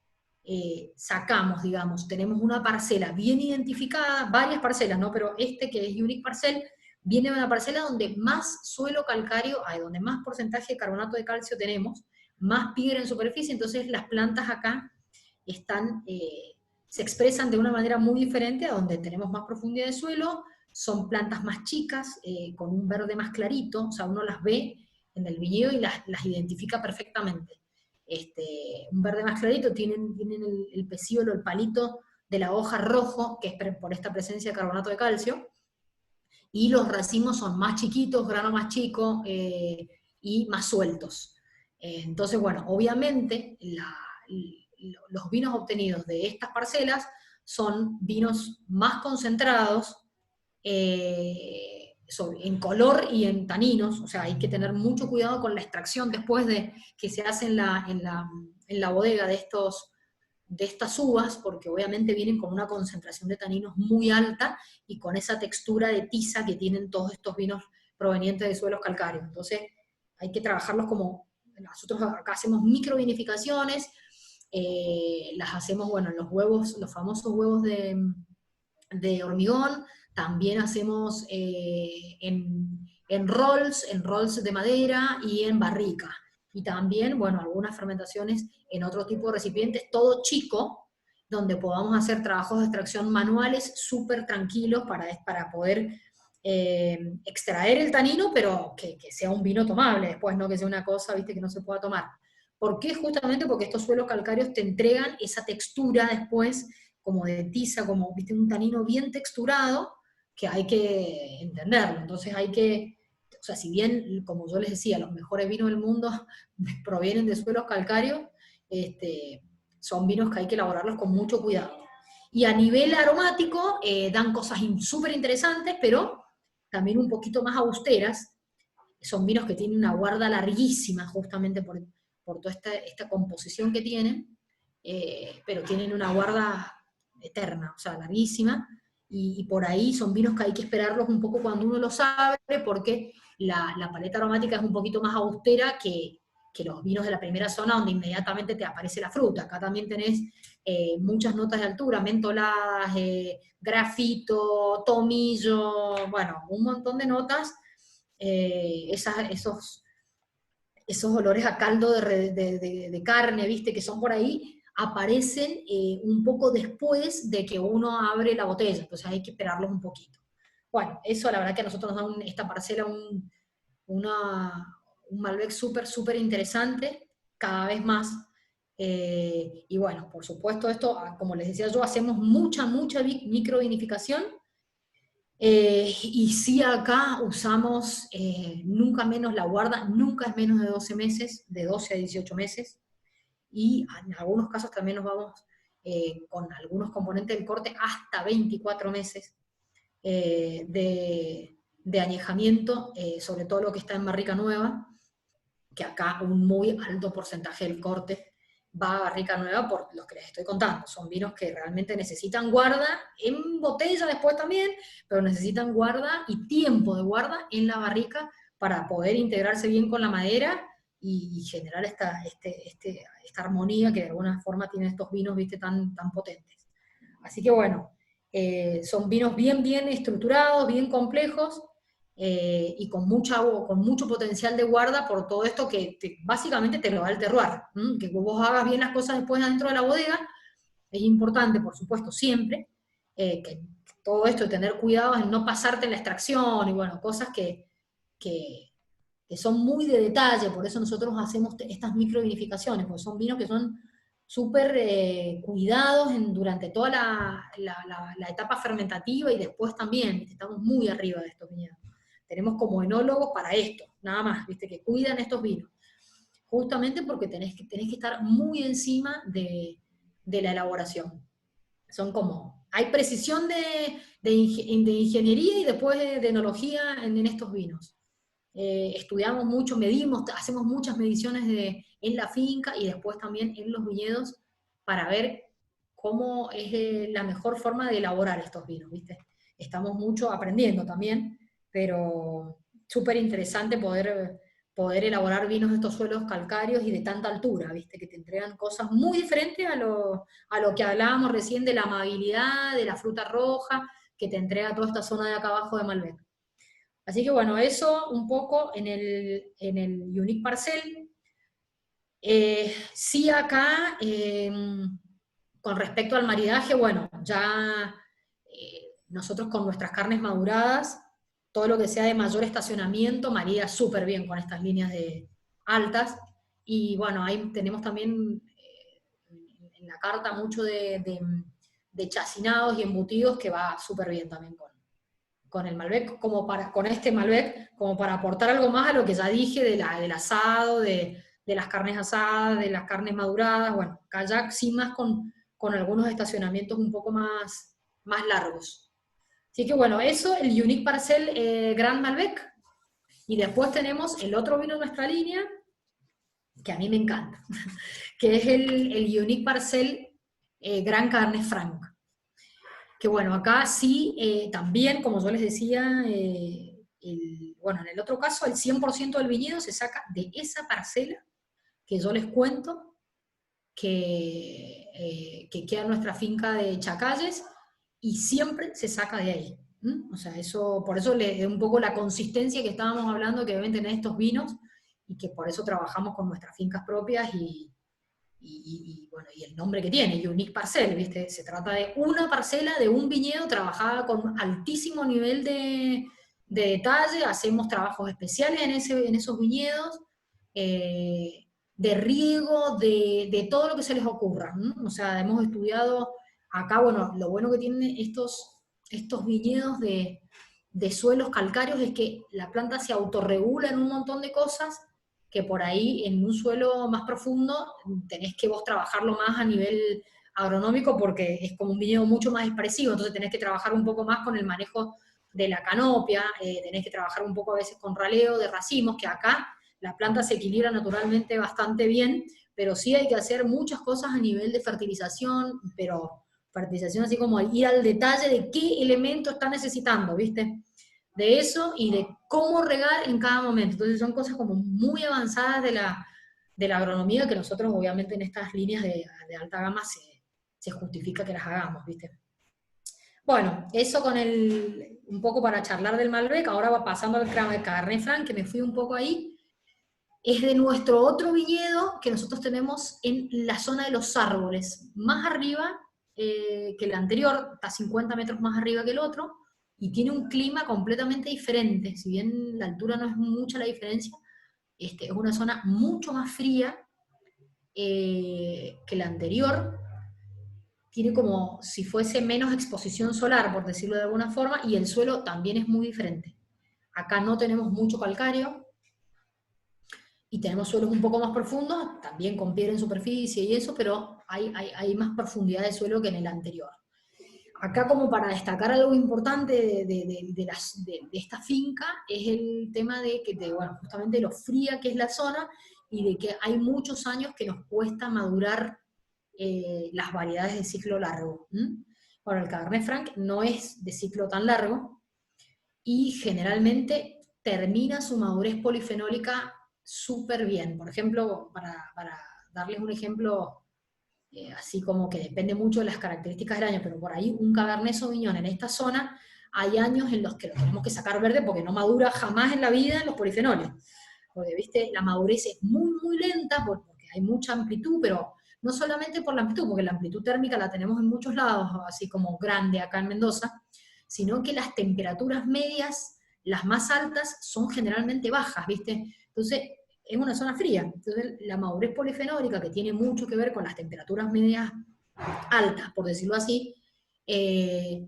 sacamos, digamos, tenemos una parcela bien identificada, varias parcelas, ¿no? Pero este que es Unique Parcel, viene de una parcela donde más suelo calcáreo hay, donde más porcentaje de carbonato de calcio tenemos, más piedra en superficie, entonces las plantas acá se expresan de una manera muy diferente, a donde tenemos más profundidad de suelo, son plantas más chicas, con un verde más clarito, o sea, uno las ve en el viñedo y las identifica perfectamente. Un verde más clarito, tienen el pecíolo, el palito de la hoja rojo, que es por esta presencia de carbonato de calcio, y los racimos son más chiquitos, grano más chico, y más sueltos. Entonces, bueno, obviamente los vinos obtenidos de estas parcelas son vinos más concentrados en color y en taninos, o sea, hay que tener mucho cuidado con la extracción después de que se hace en la bodega de estas uvas, porque obviamente vienen con una concentración de taninos muy alta y con esa textura de tiza que tienen todos estos vinos provenientes de suelos calcáreos. Entonces hay que trabajarlos como, nosotros acá hacemos microvinificaciones, las hacemos, bueno, en los huevos, los famosos huevos de hormigón, también hacemos en rolls de madera y en barrica. Y también, bueno, algunas fermentaciones en otro tipo de recipientes, todo chico, donde podamos hacer trabajos de extracción manuales súper tranquilos para poder extraer el tanino, pero que sea un vino tomable después, no que sea una cosa, viste, que no se pueda tomar. ¿Por qué? Justamente porque estos suelos calcáreos te entregan esa textura después, como de tiza, como, viste, un tanino bien texturado, que hay que entenderlo. Entonces hay que, o sea, si bien, como yo les decía, los mejores vinos del mundo provienen de suelos calcáreos, son vinos que hay que elaborarlos con mucho cuidado. Y a nivel aromático, dan cosas súper interesantes, pero también un poquito más austeras. Son vinos que tienen una guarda larguísima, justamente por toda esta composición que tienen, pero tienen una guarda eterna, o sea, larguísima, y por ahí son vinos que hay que esperarlos un poco cuando uno los abre, porque la paleta aromática es un poquito más austera que los vinos de la primera zona, donde inmediatamente te aparece la fruta. Acá también tenés muchas notas de altura, mentoladas, grafito, tomillo, bueno, un montón de notas, esos olores a caldo de carne, viste, que son por ahí, aparecen un poco después de que uno abre la botella, entonces hay que esperarlos un poquito. Bueno, eso la verdad que a nosotros nos da esta parcela un Malbec súper, súper interesante, cada vez más Y bueno, por supuesto esto, como les decía yo, hacemos mucha microvinificación. Y sí acá usamos nunca menos la guarda, nunca es menos de 12 meses, de 12 a 18 meses. Y en algunos casos también nos vamos con algunos componentes del corte hasta 24 meses de añejamiento, sobre todo lo que está en barrica nueva, que acá un muy alto porcentaje del corte va a barrica nueva por los que les estoy contando. Son vinos que realmente necesitan guarda, en botella después también, pero necesitan guarda y tiempo de guarda en la barrica para poder integrarse bien con la madera y generar esta armonía que de alguna forma tienen estos vinos, viste, tan potentes. Así que bueno, son vinos bien estructurados, bien complejos, y con mucho potencial de guarda por todo esto que básicamente te lo da el terroir. Que vos hagas bien las cosas después dentro de la bodega, es importante, por supuesto, siempre, que todo esto de tener cuidado en no pasarte en la extracción, y bueno, cosas que son muy de detalle, por eso nosotros hacemos estas microvinificaciones, porque son vinos que son súper cuidados durante toda la etapa fermentativa y después también, ¿viste? Estamos muy arriba de estos viñedos. Tenemos como enólogos para esto, nada más, ¿viste? Que cuidan estos vinos. Justamente porque tenés que estar muy encima de la elaboración. Son como, hay precisión de ingeniería y después de enología en estos vinos. Estudiamos mucho, medimos, hacemos muchas mediciones en la finca y después también en los viñedos para ver cómo es la mejor forma de elaborar estos vinos, ¿viste? Estamos mucho aprendiendo también, pero súper interesante poder elaborar vinos de estos suelos calcáreos y de tanta altura, ¿viste? Que te entregan cosas muy diferentes a lo que hablábamos recién de la amabilidad, de la fruta roja, que te entrega toda esta zona de acá abajo de Malbec. Así que bueno, eso un poco en el Unique Parcel. Sí acá, con respecto al maridaje, bueno, ya nosotros con nuestras carnes maduradas, todo lo que sea de mayor estacionamiento marida súper bien con estas líneas de altas. Y bueno, ahí tenemos también en la carta mucho de chacinados y embutidos que va súper bien también con el Malbec, con este Malbec, como para aportar algo más a lo que ya dije del asado, de las carnes asadas, de las carnes maduradas, bueno, kayak sí más con algunos estacionamientos un poco más largos. Así que bueno, eso, el Unique Parcel Grand Malbec, y después tenemos el otro vino de nuestra línea, que a mí me encanta, que es el Unique Parcel Gran Cabernet Franc. Que bueno, acá sí, también, como yo les decía, bueno, en el otro caso, el 100% del viñedo se saca de esa parcela que yo les cuento, que queda en nuestra finca de Chacalles, y siempre se saca de ahí. O sea, por eso un poco la consistencia que estábamos hablando que deben tener estos vinos, y que por eso trabajamos con nuestras fincas propias, bueno, y el nombre que tiene, Unique Parcel, ¿viste? Se trata de una parcela de un viñedo trabajada con altísimo nivel de detalle, hacemos trabajos especiales en esos viñedos, de riego, de todo lo que se les ocurra. O sea, hemos estudiado acá, bueno, lo bueno que tienen estos viñedos de suelos calcáreos es que la planta se autorregula en un montón de cosas, que por ahí en un suelo más profundo tenés que vos trabajarlo más a nivel agronómico porque es como un viñedo mucho más expresivo, entonces tenés que trabajar un poco más con el manejo de la canopia, tenés que trabajar un poco a veces con raleo de racimos, que acá la planta se equilibra naturalmente bastante bien, pero sí hay que hacer muchas cosas a nivel de fertilización, pero fertilización así como ir al detalle de qué elemento está necesitando, ¿viste? De eso y de cómo regar en cada momento. Entonces son cosas como muy avanzadas de la agronomía que nosotros obviamente en estas líneas de alta gama se justifica que las hagamos, ¿viste? Bueno, eso con un poco para charlar del Malbec. Ahora va pasando al Cabernet Franc, que me fui un poco ahí. Es de nuestro otro viñedo que nosotros tenemos en la zona de los árboles, más arriba que el anterior, está 50 metros más arriba que el otro, y tiene un clima completamente diferente. Si bien la altura no es mucha la diferencia, es una zona mucho más fría, que el anterior tiene como si fuese menos exposición solar, por decirlo de alguna forma, y el suelo también es muy diferente. Acá no tenemos mucho calcáreo, y tenemos suelos un poco más profundos, también con piedra en superficie y eso, pero hay más profundidad de suelo que en el anterior. Acá, como para destacar algo importante de esta finca, es el tema de que, bueno, justamente lo fría que es la zona, y de que hay muchos años que nos cuesta madurar las variedades de ciclo largo. Bueno, el Cabernet Franc no es de ciclo tan largo, y generalmente termina su madurez polifenólica súper bien. Por ejemplo, para darles un ejemplo, así como que depende mucho de las características del año, pero por ahí un Cabernet Sauvignon en esta zona, hay años en los que lo tenemos que sacar verde porque no madura jamás en la vida en los polifenoles. Porque, viste, la madurez es muy, muy lenta porque hay mucha amplitud, pero no solamente por la amplitud, porque la amplitud térmica la tenemos en muchos lados, así como grande acá en Mendoza, sino que las temperaturas medias, las más altas, son generalmente bajas, ¿viste? Entonces, es una zona fría. Entonces, la madurez polifenólica, que tiene mucho que ver con las temperaturas medias altas, por decirlo así, en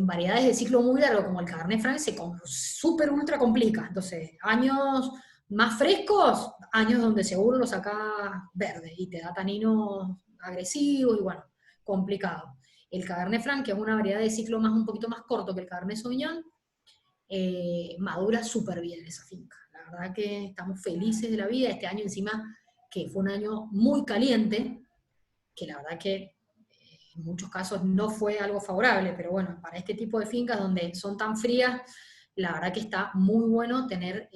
variedades de ciclo muy largo, como el Cabernet Franc, se súper ultra complica. Entonces, años más frescos, años donde seguro lo sacás verde, y te da taninos agresivos, y bueno, complicado. El Cabernet Franc, que es una variedad de ciclo un poquito más corto que el Cabernet Sauvignon, madura súper bien esa finca. La verdad que estamos felices de la vida. Este año encima, que fue un año muy caliente, que la verdad que en muchos casos no fue algo favorable, pero bueno, para este tipo de fincas donde son tan frías, la verdad que está muy bueno tener,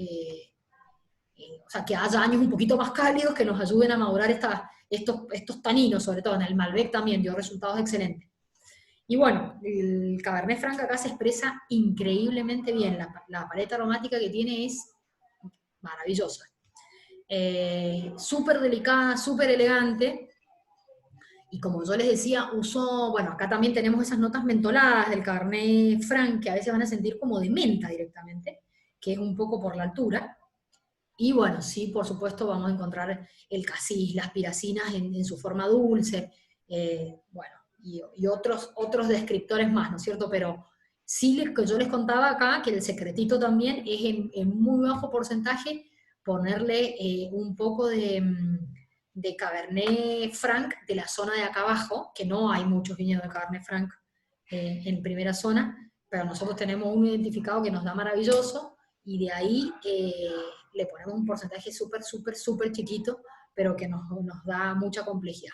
o sea, que haya años un poquito más cálidos que nos ayuden a madurar estos taninos, sobre todo en el Malbec también dio resultados excelentes. Y bueno, el Cabernet Franc acá se expresa increíblemente bien. La paleta aromática que tiene es maravillosa. Súper delicada, súper elegante. Y como yo les decía, bueno, acá también tenemos esas notas mentoladas del Cabernet Franc, que a veces van a sentir como de menta directamente, que es un poco por la altura. Y bueno, sí, por supuesto, vamos a encontrar el casis, las piracinas en su forma dulce. Bueno, y otros descriptores más, ¿no es cierto? Pero sí, que yo les contaba acá que el secretito también es en muy bajo porcentaje ponerle un poco de Cabernet Franc de la zona de acá abajo, que no hay muchos viñedos de Cabernet Franc en primera zona, pero nosotros tenemos un identificado que nos da maravilloso, y de ahí le ponemos un porcentaje súper, súper, súper chiquito, pero que nos da mucha complejidad.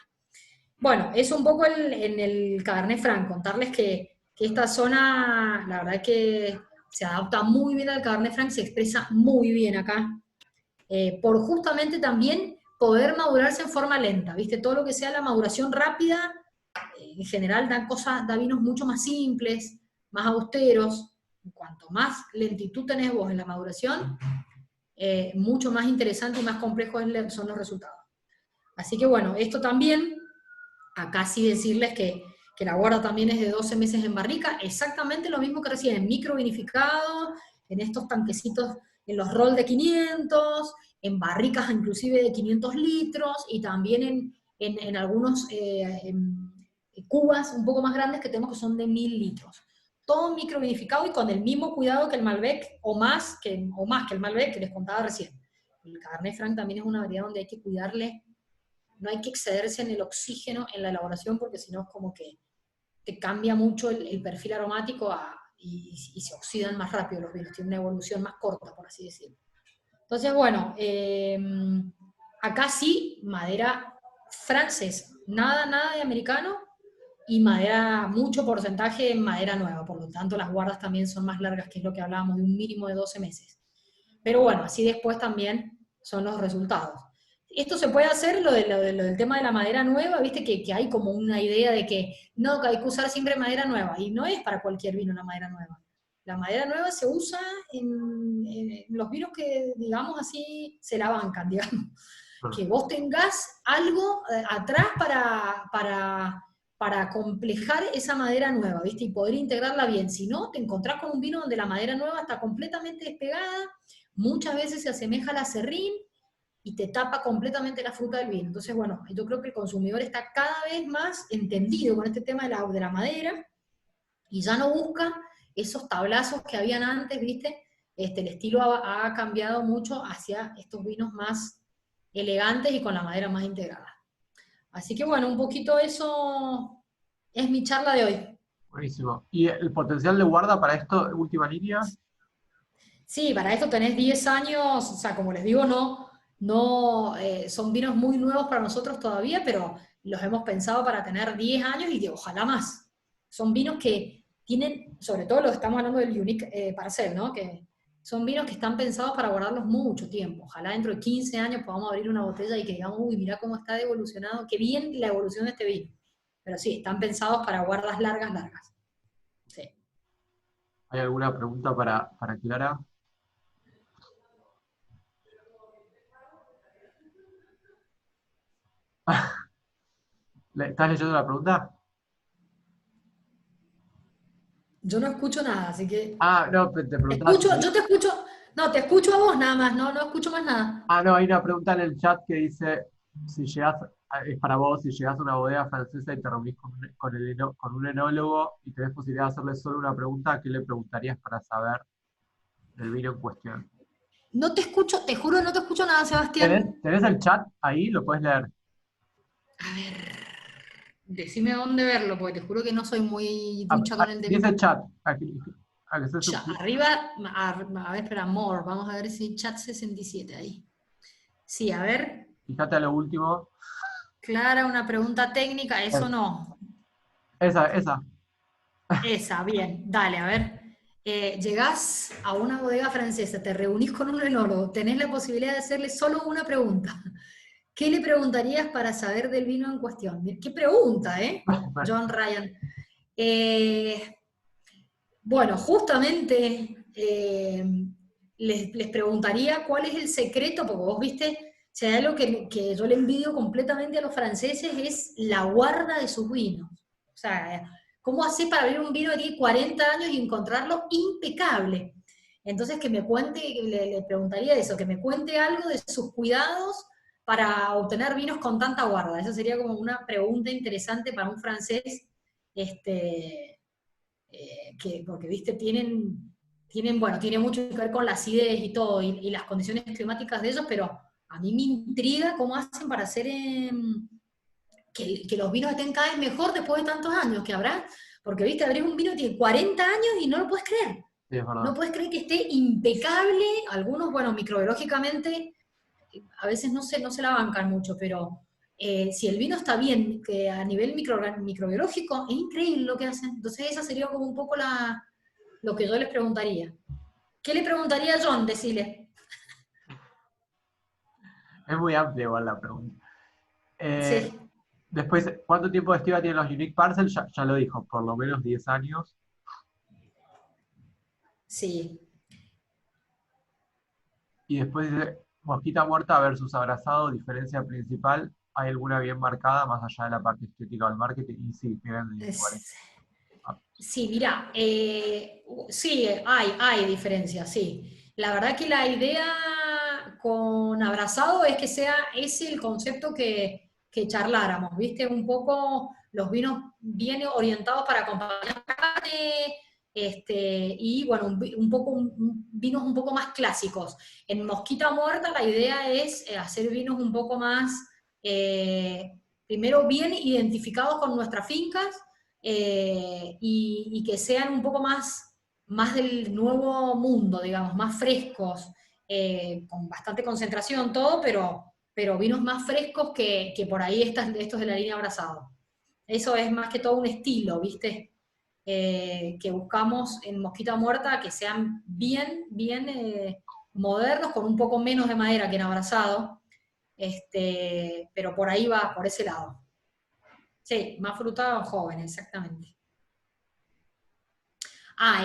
Bueno, es un poco en el Cabernet Franc, contarles que esta zona, la verdad es que se adapta muy bien al Cabernet Franc, se expresa muy bien acá, por justamente también poder madurarse en forma lenta, ¿viste? Todo lo que sea la maduración rápida, en general da vinos mucho más simples, más austeros. Cuanto más lentitud tenés vos en la maduración, mucho más interesante y más complejo son los resultados. Así que bueno, esto también, acá sí decirles que la guarda también es de 12 meses en barrica, exactamente lo mismo que recién, micro vinificado, en estos tanquecitos, en los roll de 500, en barricas inclusive de 500 litros, y también en algunos cubas un poco más grandes que tenemos que son de 1000 litros. Todo micro vinificado y con el mismo cuidado que el Malbec, o más que el Malbec que les contaba recién. El Cabernet Franc también es una variedad donde hay que cuidarle, no hay que excederse en el oxígeno en la elaboración, porque si no es como que te cambia mucho el perfil aromático y se oxidan más rápido los vinos, tienen una evolución más corta, por así decirlo. Entonces, bueno, acá sí, madera francesa, nada de americano, y madera, mucho porcentaje en madera nueva, por lo tanto las guardas también son más largas, que es lo que hablábamos, de un mínimo de 12 meses. Pero bueno, así después también son los resultados. Esto se puede hacer, lo del tema de la madera nueva, viste que hay como una idea de que no, que hay que usar siempre madera nueva, y no es para cualquier vino la madera nueva. La madera nueva se usa en los vinos que, digamos así, se la bancan, digamos. Que vos tengas algo atrás para complejar esa madera nueva, ¿viste? Y poder integrarla bien. Si no, te encontrás con un vino donde la madera nueva está completamente despegada, muchas veces se asemeja al aserrín, y te tapa completamente la fruta del vino. Entonces, bueno, yo creo que el consumidor está cada vez más entendido con este tema de la madera y ya no busca esos tablazos que habían antes, ¿viste? El estilo ha cambiado mucho hacia estos vinos más elegantes y con la madera más integrada. Así que bueno, un poquito eso es mi charla de hoy. Buenísimo. ¿Y el potencial de guarda para esto, última línea? Sí, para esto tenés 10 años, o sea, como les digo, son vinos muy nuevos para nosotros todavía, pero los hemos pensado para tener 10 años y ojalá más. Son vinos que tienen, sobre todo lo que estamos hablando del Unique Parcel, ¿no? Que son vinos que están pensados para guardarlos mucho tiempo. Ojalá dentro de 15 años podamos abrir una botella y que digamos, uy, mira cómo está evolucionado, qué bien la evolución de este vino. Pero sí, están pensados para guardas largas, largas. Sí. ¿Hay alguna pregunta para Clara? ¿Estás leyendo la pregunta? Yo no escucho nada, así que... Ah, no, te preguntaba si... Yo te escucho, no, te escucho a vos nada más, no escucho más nada. Ah, no, hay una pregunta en el chat que dice, si llegás, es para vos, si llegás a una bodega francesa y te reunís con un enólogo y tenés posibilidad de hacerle solo una pregunta, ¿qué le preguntarías para saber del vino en cuestión? No te escucho, te juro, no te escucho nada, Sebastián. ¿Tenés el chat ahí? ¿Lo puedes leer? A ver, decime dónde verlo, porque te juro que no soy muy ducha con el tema. Dice chat. Aquí se Arriba, a ver, espera, more, vamos a ver si chat 67 ahí. Sí, a ver, fíjate a lo último. Clara, una pregunta técnica, eso no. Esa. Esa, bien, dale, a ver. Llegás a una bodega francesa, te reunís con un enólogo, tenés la posibilidad de hacerle solo una pregunta. ¿Qué le preguntarías para saber del vino en cuestión? ¿Qué pregunta, John Ryan. Bueno, justamente les preguntaría cuál es el secreto, porque vos viste, si hay algo que yo le envidio completamente a los franceses es la guarda de sus vinos. O sea, ¿cómo hace para abrir un vino de aquí 40 años y encontrarlo impecable? Entonces que me cuente, le preguntaría eso, que me cuente algo de sus cuidados para obtener vinos con tanta guarda. Esa sería como una pregunta interesante para un francés, porque, viste, bueno, tiene mucho que ver con la acidez y todo, y las condiciones climáticas de ellos, pero a mí me intriga cómo hacen para hacer que los vinos estén cada vez mejor después de tantos años que habrá, porque, viste, abrís un vino que tiene 40 años y no lo puedes creer. Sí, es verdad. No puedes creer que esté impecable, algunos, bueno, microbiológicamente, a veces no se la bancan mucho, pero si el vino está bien, que a nivel microbiológico, es increíble lo que hacen. Entonces esa sería como un poco lo que yo les preguntaría. ¿Qué le preguntaría a John? Decirle. Es muy amplia igual la pregunta. Sí. Después, ¿cuánto tiempo de estiva tienen los Unique Parcel? Ya lo dijo, por lo menos 10 años. Sí. Y después dice, mosquita muerta versus abrazado, diferencia principal, ¿hay alguna bien marcada más allá de la parte estética del marketing? Y sí, miren, Sí, mira, sí, hay diferencias, sí. La verdad que la idea con abrazado es que sea ese el concepto que charláramos, ¿viste? Un poco los vinos bien orientados para acompañar carne, y bueno, vinos un poco más clásicos. En Mosquita Muerta la idea es hacer vinos un poco más, primero bien identificados con nuestras fincas, y que sean un poco más del nuevo mundo, digamos, más frescos, con bastante concentración todo, pero vinos más frescos que por ahí estos de la línea abrazado. Eso es más que todo un estilo, ¿viste? Que buscamos en Mosquita Muerta, que sean bien modernos, con un poco menos de madera que en abrazado, pero por ahí va, por ese lado. Sí, más fruta joven, exactamente.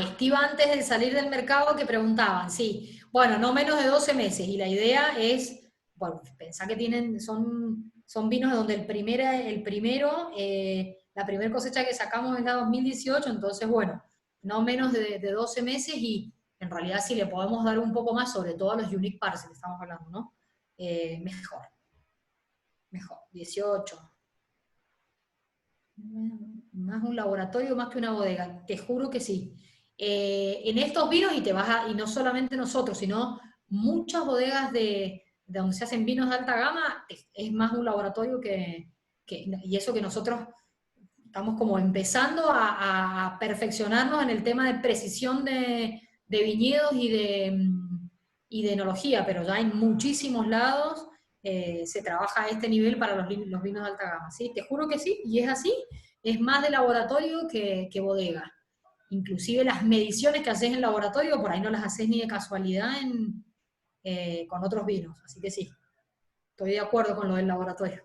Estiva antes de salir del mercado que preguntaban, sí. Bueno, no menos de 12 meses. Y la idea es, bueno, pensá que son vinos de donde la primera cosecha que sacamos es la 2018, entonces, bueno, no menos de 12 meses y en realidad si le podemos dar un poco más, sobre todo a los Unique Parcel, estamos hablando, ¿no? mejor. Mejor, 18. Más un laboratorio, más que una bodega, te juro que sí. En estos vinos, y no solamente nosotros, sino muchas bodegas de donde se hacen vinos de alta gama, es más un laboratorio y eso que nosotros estamos como empezando a perfeccionarnos en el tema de precisión de viñedos y de enología, pero ya en muchísimos lados se trabaja a este nivel para los vinos de alta gama, ¿sí? Te juro que sí, y es así, es más de laboratorio que bodega. Inclusive las mediciones que haces en laboratorio, por ahí no las haces ni de casualidad con otros vinos, así que sí, estoy de acuerdo con lo del laboratorio.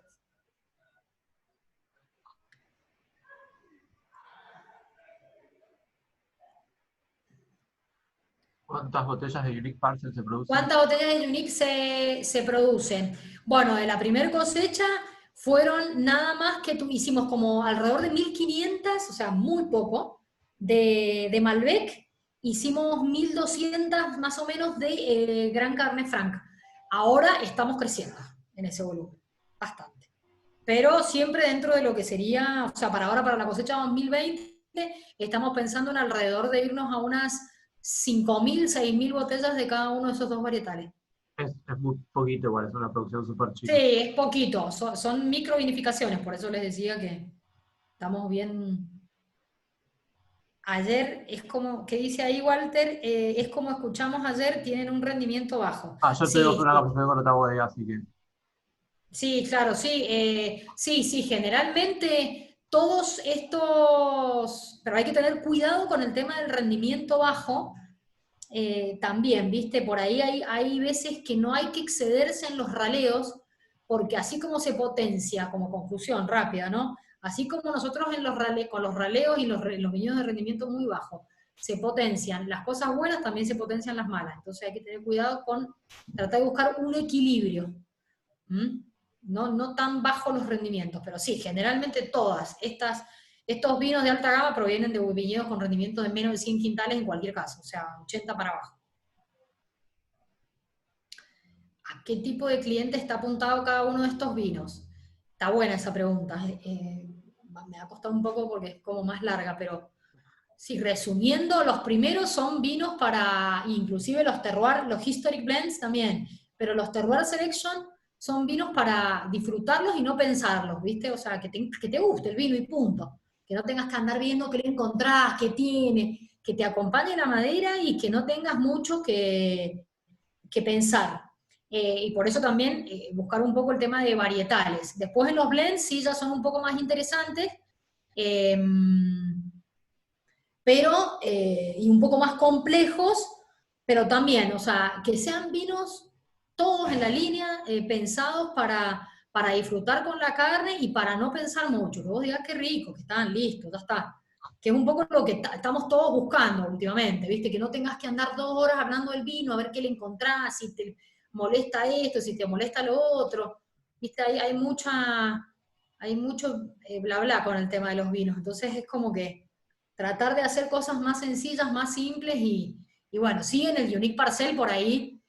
¿Cuántas botellas de Unique Parcel se producen? ¿Cuántas botellas de Unique se producen? Bueno, de la primera cosecha fueron nada más que hicimos como alrededor de 1.500, o sea, muy poco, de Malbec, hicimos 1.200 más o menos de Gran Cabernet Franc. Ahora estamos creciendo en ese volumen, bastante. Pero siempre dentro de lo que sería, o sea, para ahora, para la cosecha 2020, estamos pensando en alrededor de irnos a unas 5.000, 6.000 botellas de cada uno de esos dos varietales. Es muy poquito igual, es una producción súper Sí, chica. es poquito, son microvinificaciones, por eso les decía que estamos bien. Ayer es como, ¿qué dice ahí Walter? Es como escuchamos ayer, tienen un rendimiento bajo. Yo te digo que Sí, una sí, capacitación con otra bodega, así que. sí, claro, sí. Sí, generalmente todos estos, pero hay que tener cuidado con el tema del rendimiento bajo. También, ¿viste? Por ahí hay veces que no hay que excederse en los raleos, porque así como se potencia, como conclusión rápida, ¿no? Así como nosotros con los raleos y los viñedos de rendimiento muy bajo, se potencian las cosas buenas, también se potencian las malas. Entonces hay que tener cuidado con tratar de buscar un equilibrio. ¿Mm? No tan bajos los rendimientos, pero sí, generalmente estos vinos de alta gama provienen de viñedos con rendimiento de menos de 100 quintales en cualquier caso, o sea, 80 para abajo. ¿A qué tipo de cliente está apuntado cada uno de estos vinos? Está buena esa pregunta. Me ha costado un poco porque es como más larga, pero sí, resumiendo, los primeros son vinos para, inclusive los terroir, los historic blends también, pero los terroir selection son vinos para disfrutarlos y no pensarlos, ¿viste? O sea, que te guste el vino y punto. Que no tengas que andar viendo qué le encontrás, qué tiene, que te acompañe la madera y que no tengas mucho que pensar. Y por eso también buscar un poco el tema de varietales. Después en los blends sí ya son un poco más interesantes, eh, y un poco más complejos, pero también, o sea, que sean vinos todos en la línea, pensados para disfrutar con la carne y para no pensar mucho, que vos digas qué rico, que están listos, ya está. Que es un poco lo que estamos todos buscando últimamente, ¿viste? Que no tengas que andar 2 horas hablando del vino, a ver qué le encontrás, si te molesta esto, si te molesta lo otro, ¿viste? Hay mucho bla bla con el tema de los vinos, entonces es como que tratar de hacer cosas más sencillas, más simples y bueno, sí, en el Unique Parcel por ahí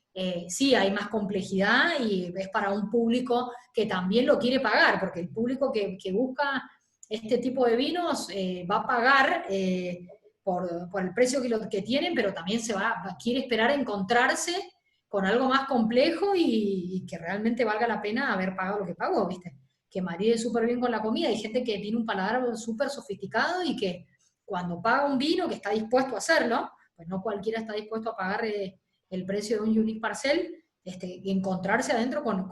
sí hay más complejidad y es para un público que también lo quiere pagar, porque el público que busca este tipo de vinos va a pagar por el precio que tienen, pero también quiere esperar a encontrarse con algo más complejo y que realmente valga la pena haber pagado lo que pagó, ¿viste? Que maride súper bien con la comida. Hay gente que tiene un paladar súper sofisticado y que cuando paga un vino, que está dispuesto a hacerlo, pues no cualquiera está dispuesto a pagar el precio de un Unique Parcel, y encontrarse adentro con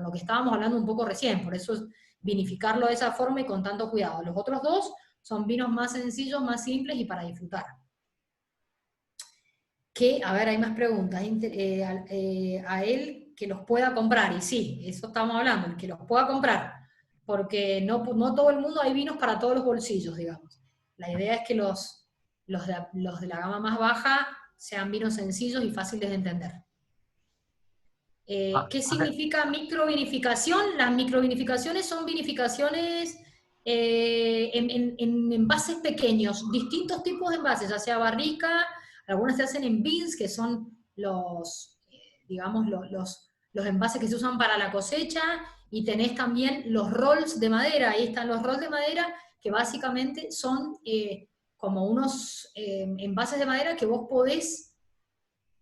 lo que estábamos hablando un poco recién. Por eso es vinificarlo de esa forma y con tanto cuidado. Los otros dos son vinos más sencillos, más simples y para disfrutar. A ver, hay más preguntas. A él que los pueda comprar, y sí, eso estamos hablando, el que los pueda comprar, porque no todo el mundo, hay vinos para todos los bolsillos, digamos. La idea es que los de la gama más baja sean vinos sencillos y fáciles de entender. ¿Qué significa microvinificación? Las microvinificaciones son vinificaciones en envases pequeños, distintos tipos de envases, ya sea barrica, algunas se hacen en beans, que son digamos, los envases que se usan para la cosecha, y tenés también los rolls de madera. Ahí están los rolls de madera, que básicamente son como unos envases de madera que vos podés,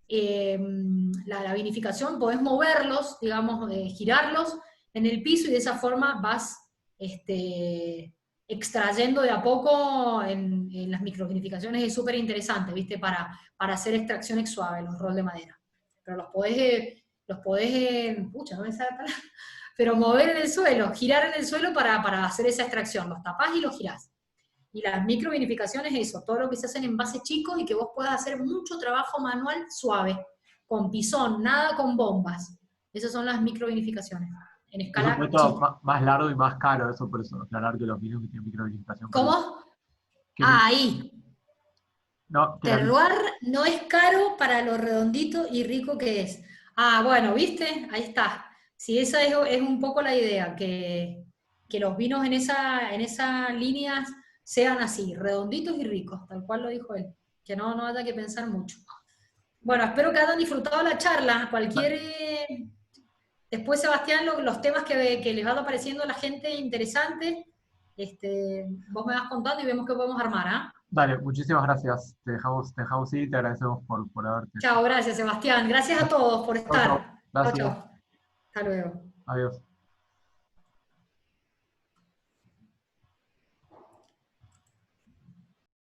la vinificación, podés moverlos, digamos, girarlos en el piso, y de esa forma vas extrayendo de a poco en las microvinificaciones. Es súper interesante, ¿viste? Para hacer extracciones suaves, los rolls de madera. Pero los podés, pucha, no me sale la palabra, pero mover en el suelo, girar en el suelo para hacer esa extracción. Los tapás y los girás. Y las microvinificaciones es eso, todo lo que se hace en envases chicos y que vos puedas hacer mucho trabajo manual suave, con pisón, nada con bombas. Esas son las microvinificaciones, en Es un escala método chica. más largo y más caro, eso por eso, aclarar que los vinos que tienen microvinificación. ¿Cómo? Que Ah, ahí. no, que Terroir no es caro para lo redondito y rico que es. Ah, bueno, ¿viste? Ahí está. Sí, esa es un poco la idea, que los vinos en esa línea sean así, redonditos y ricos, tal cual lo dijo él. Que no haya que pensar mucho. Bueno, espero que hayan disfrutado la charla. Después, Sebastián, los temas que les van apareciendo a la gente interesantes, vos me vas contando y vemos qué podemos armar, ¿ah? Dale, muchísimas gracias. Te dejamos ir y te agradecemos por haberte. Chao, gracias, Sebastián. Gracias a todos por Chau, chau. estar. Chao, Gracias. chao. Hasta luego. Adiós.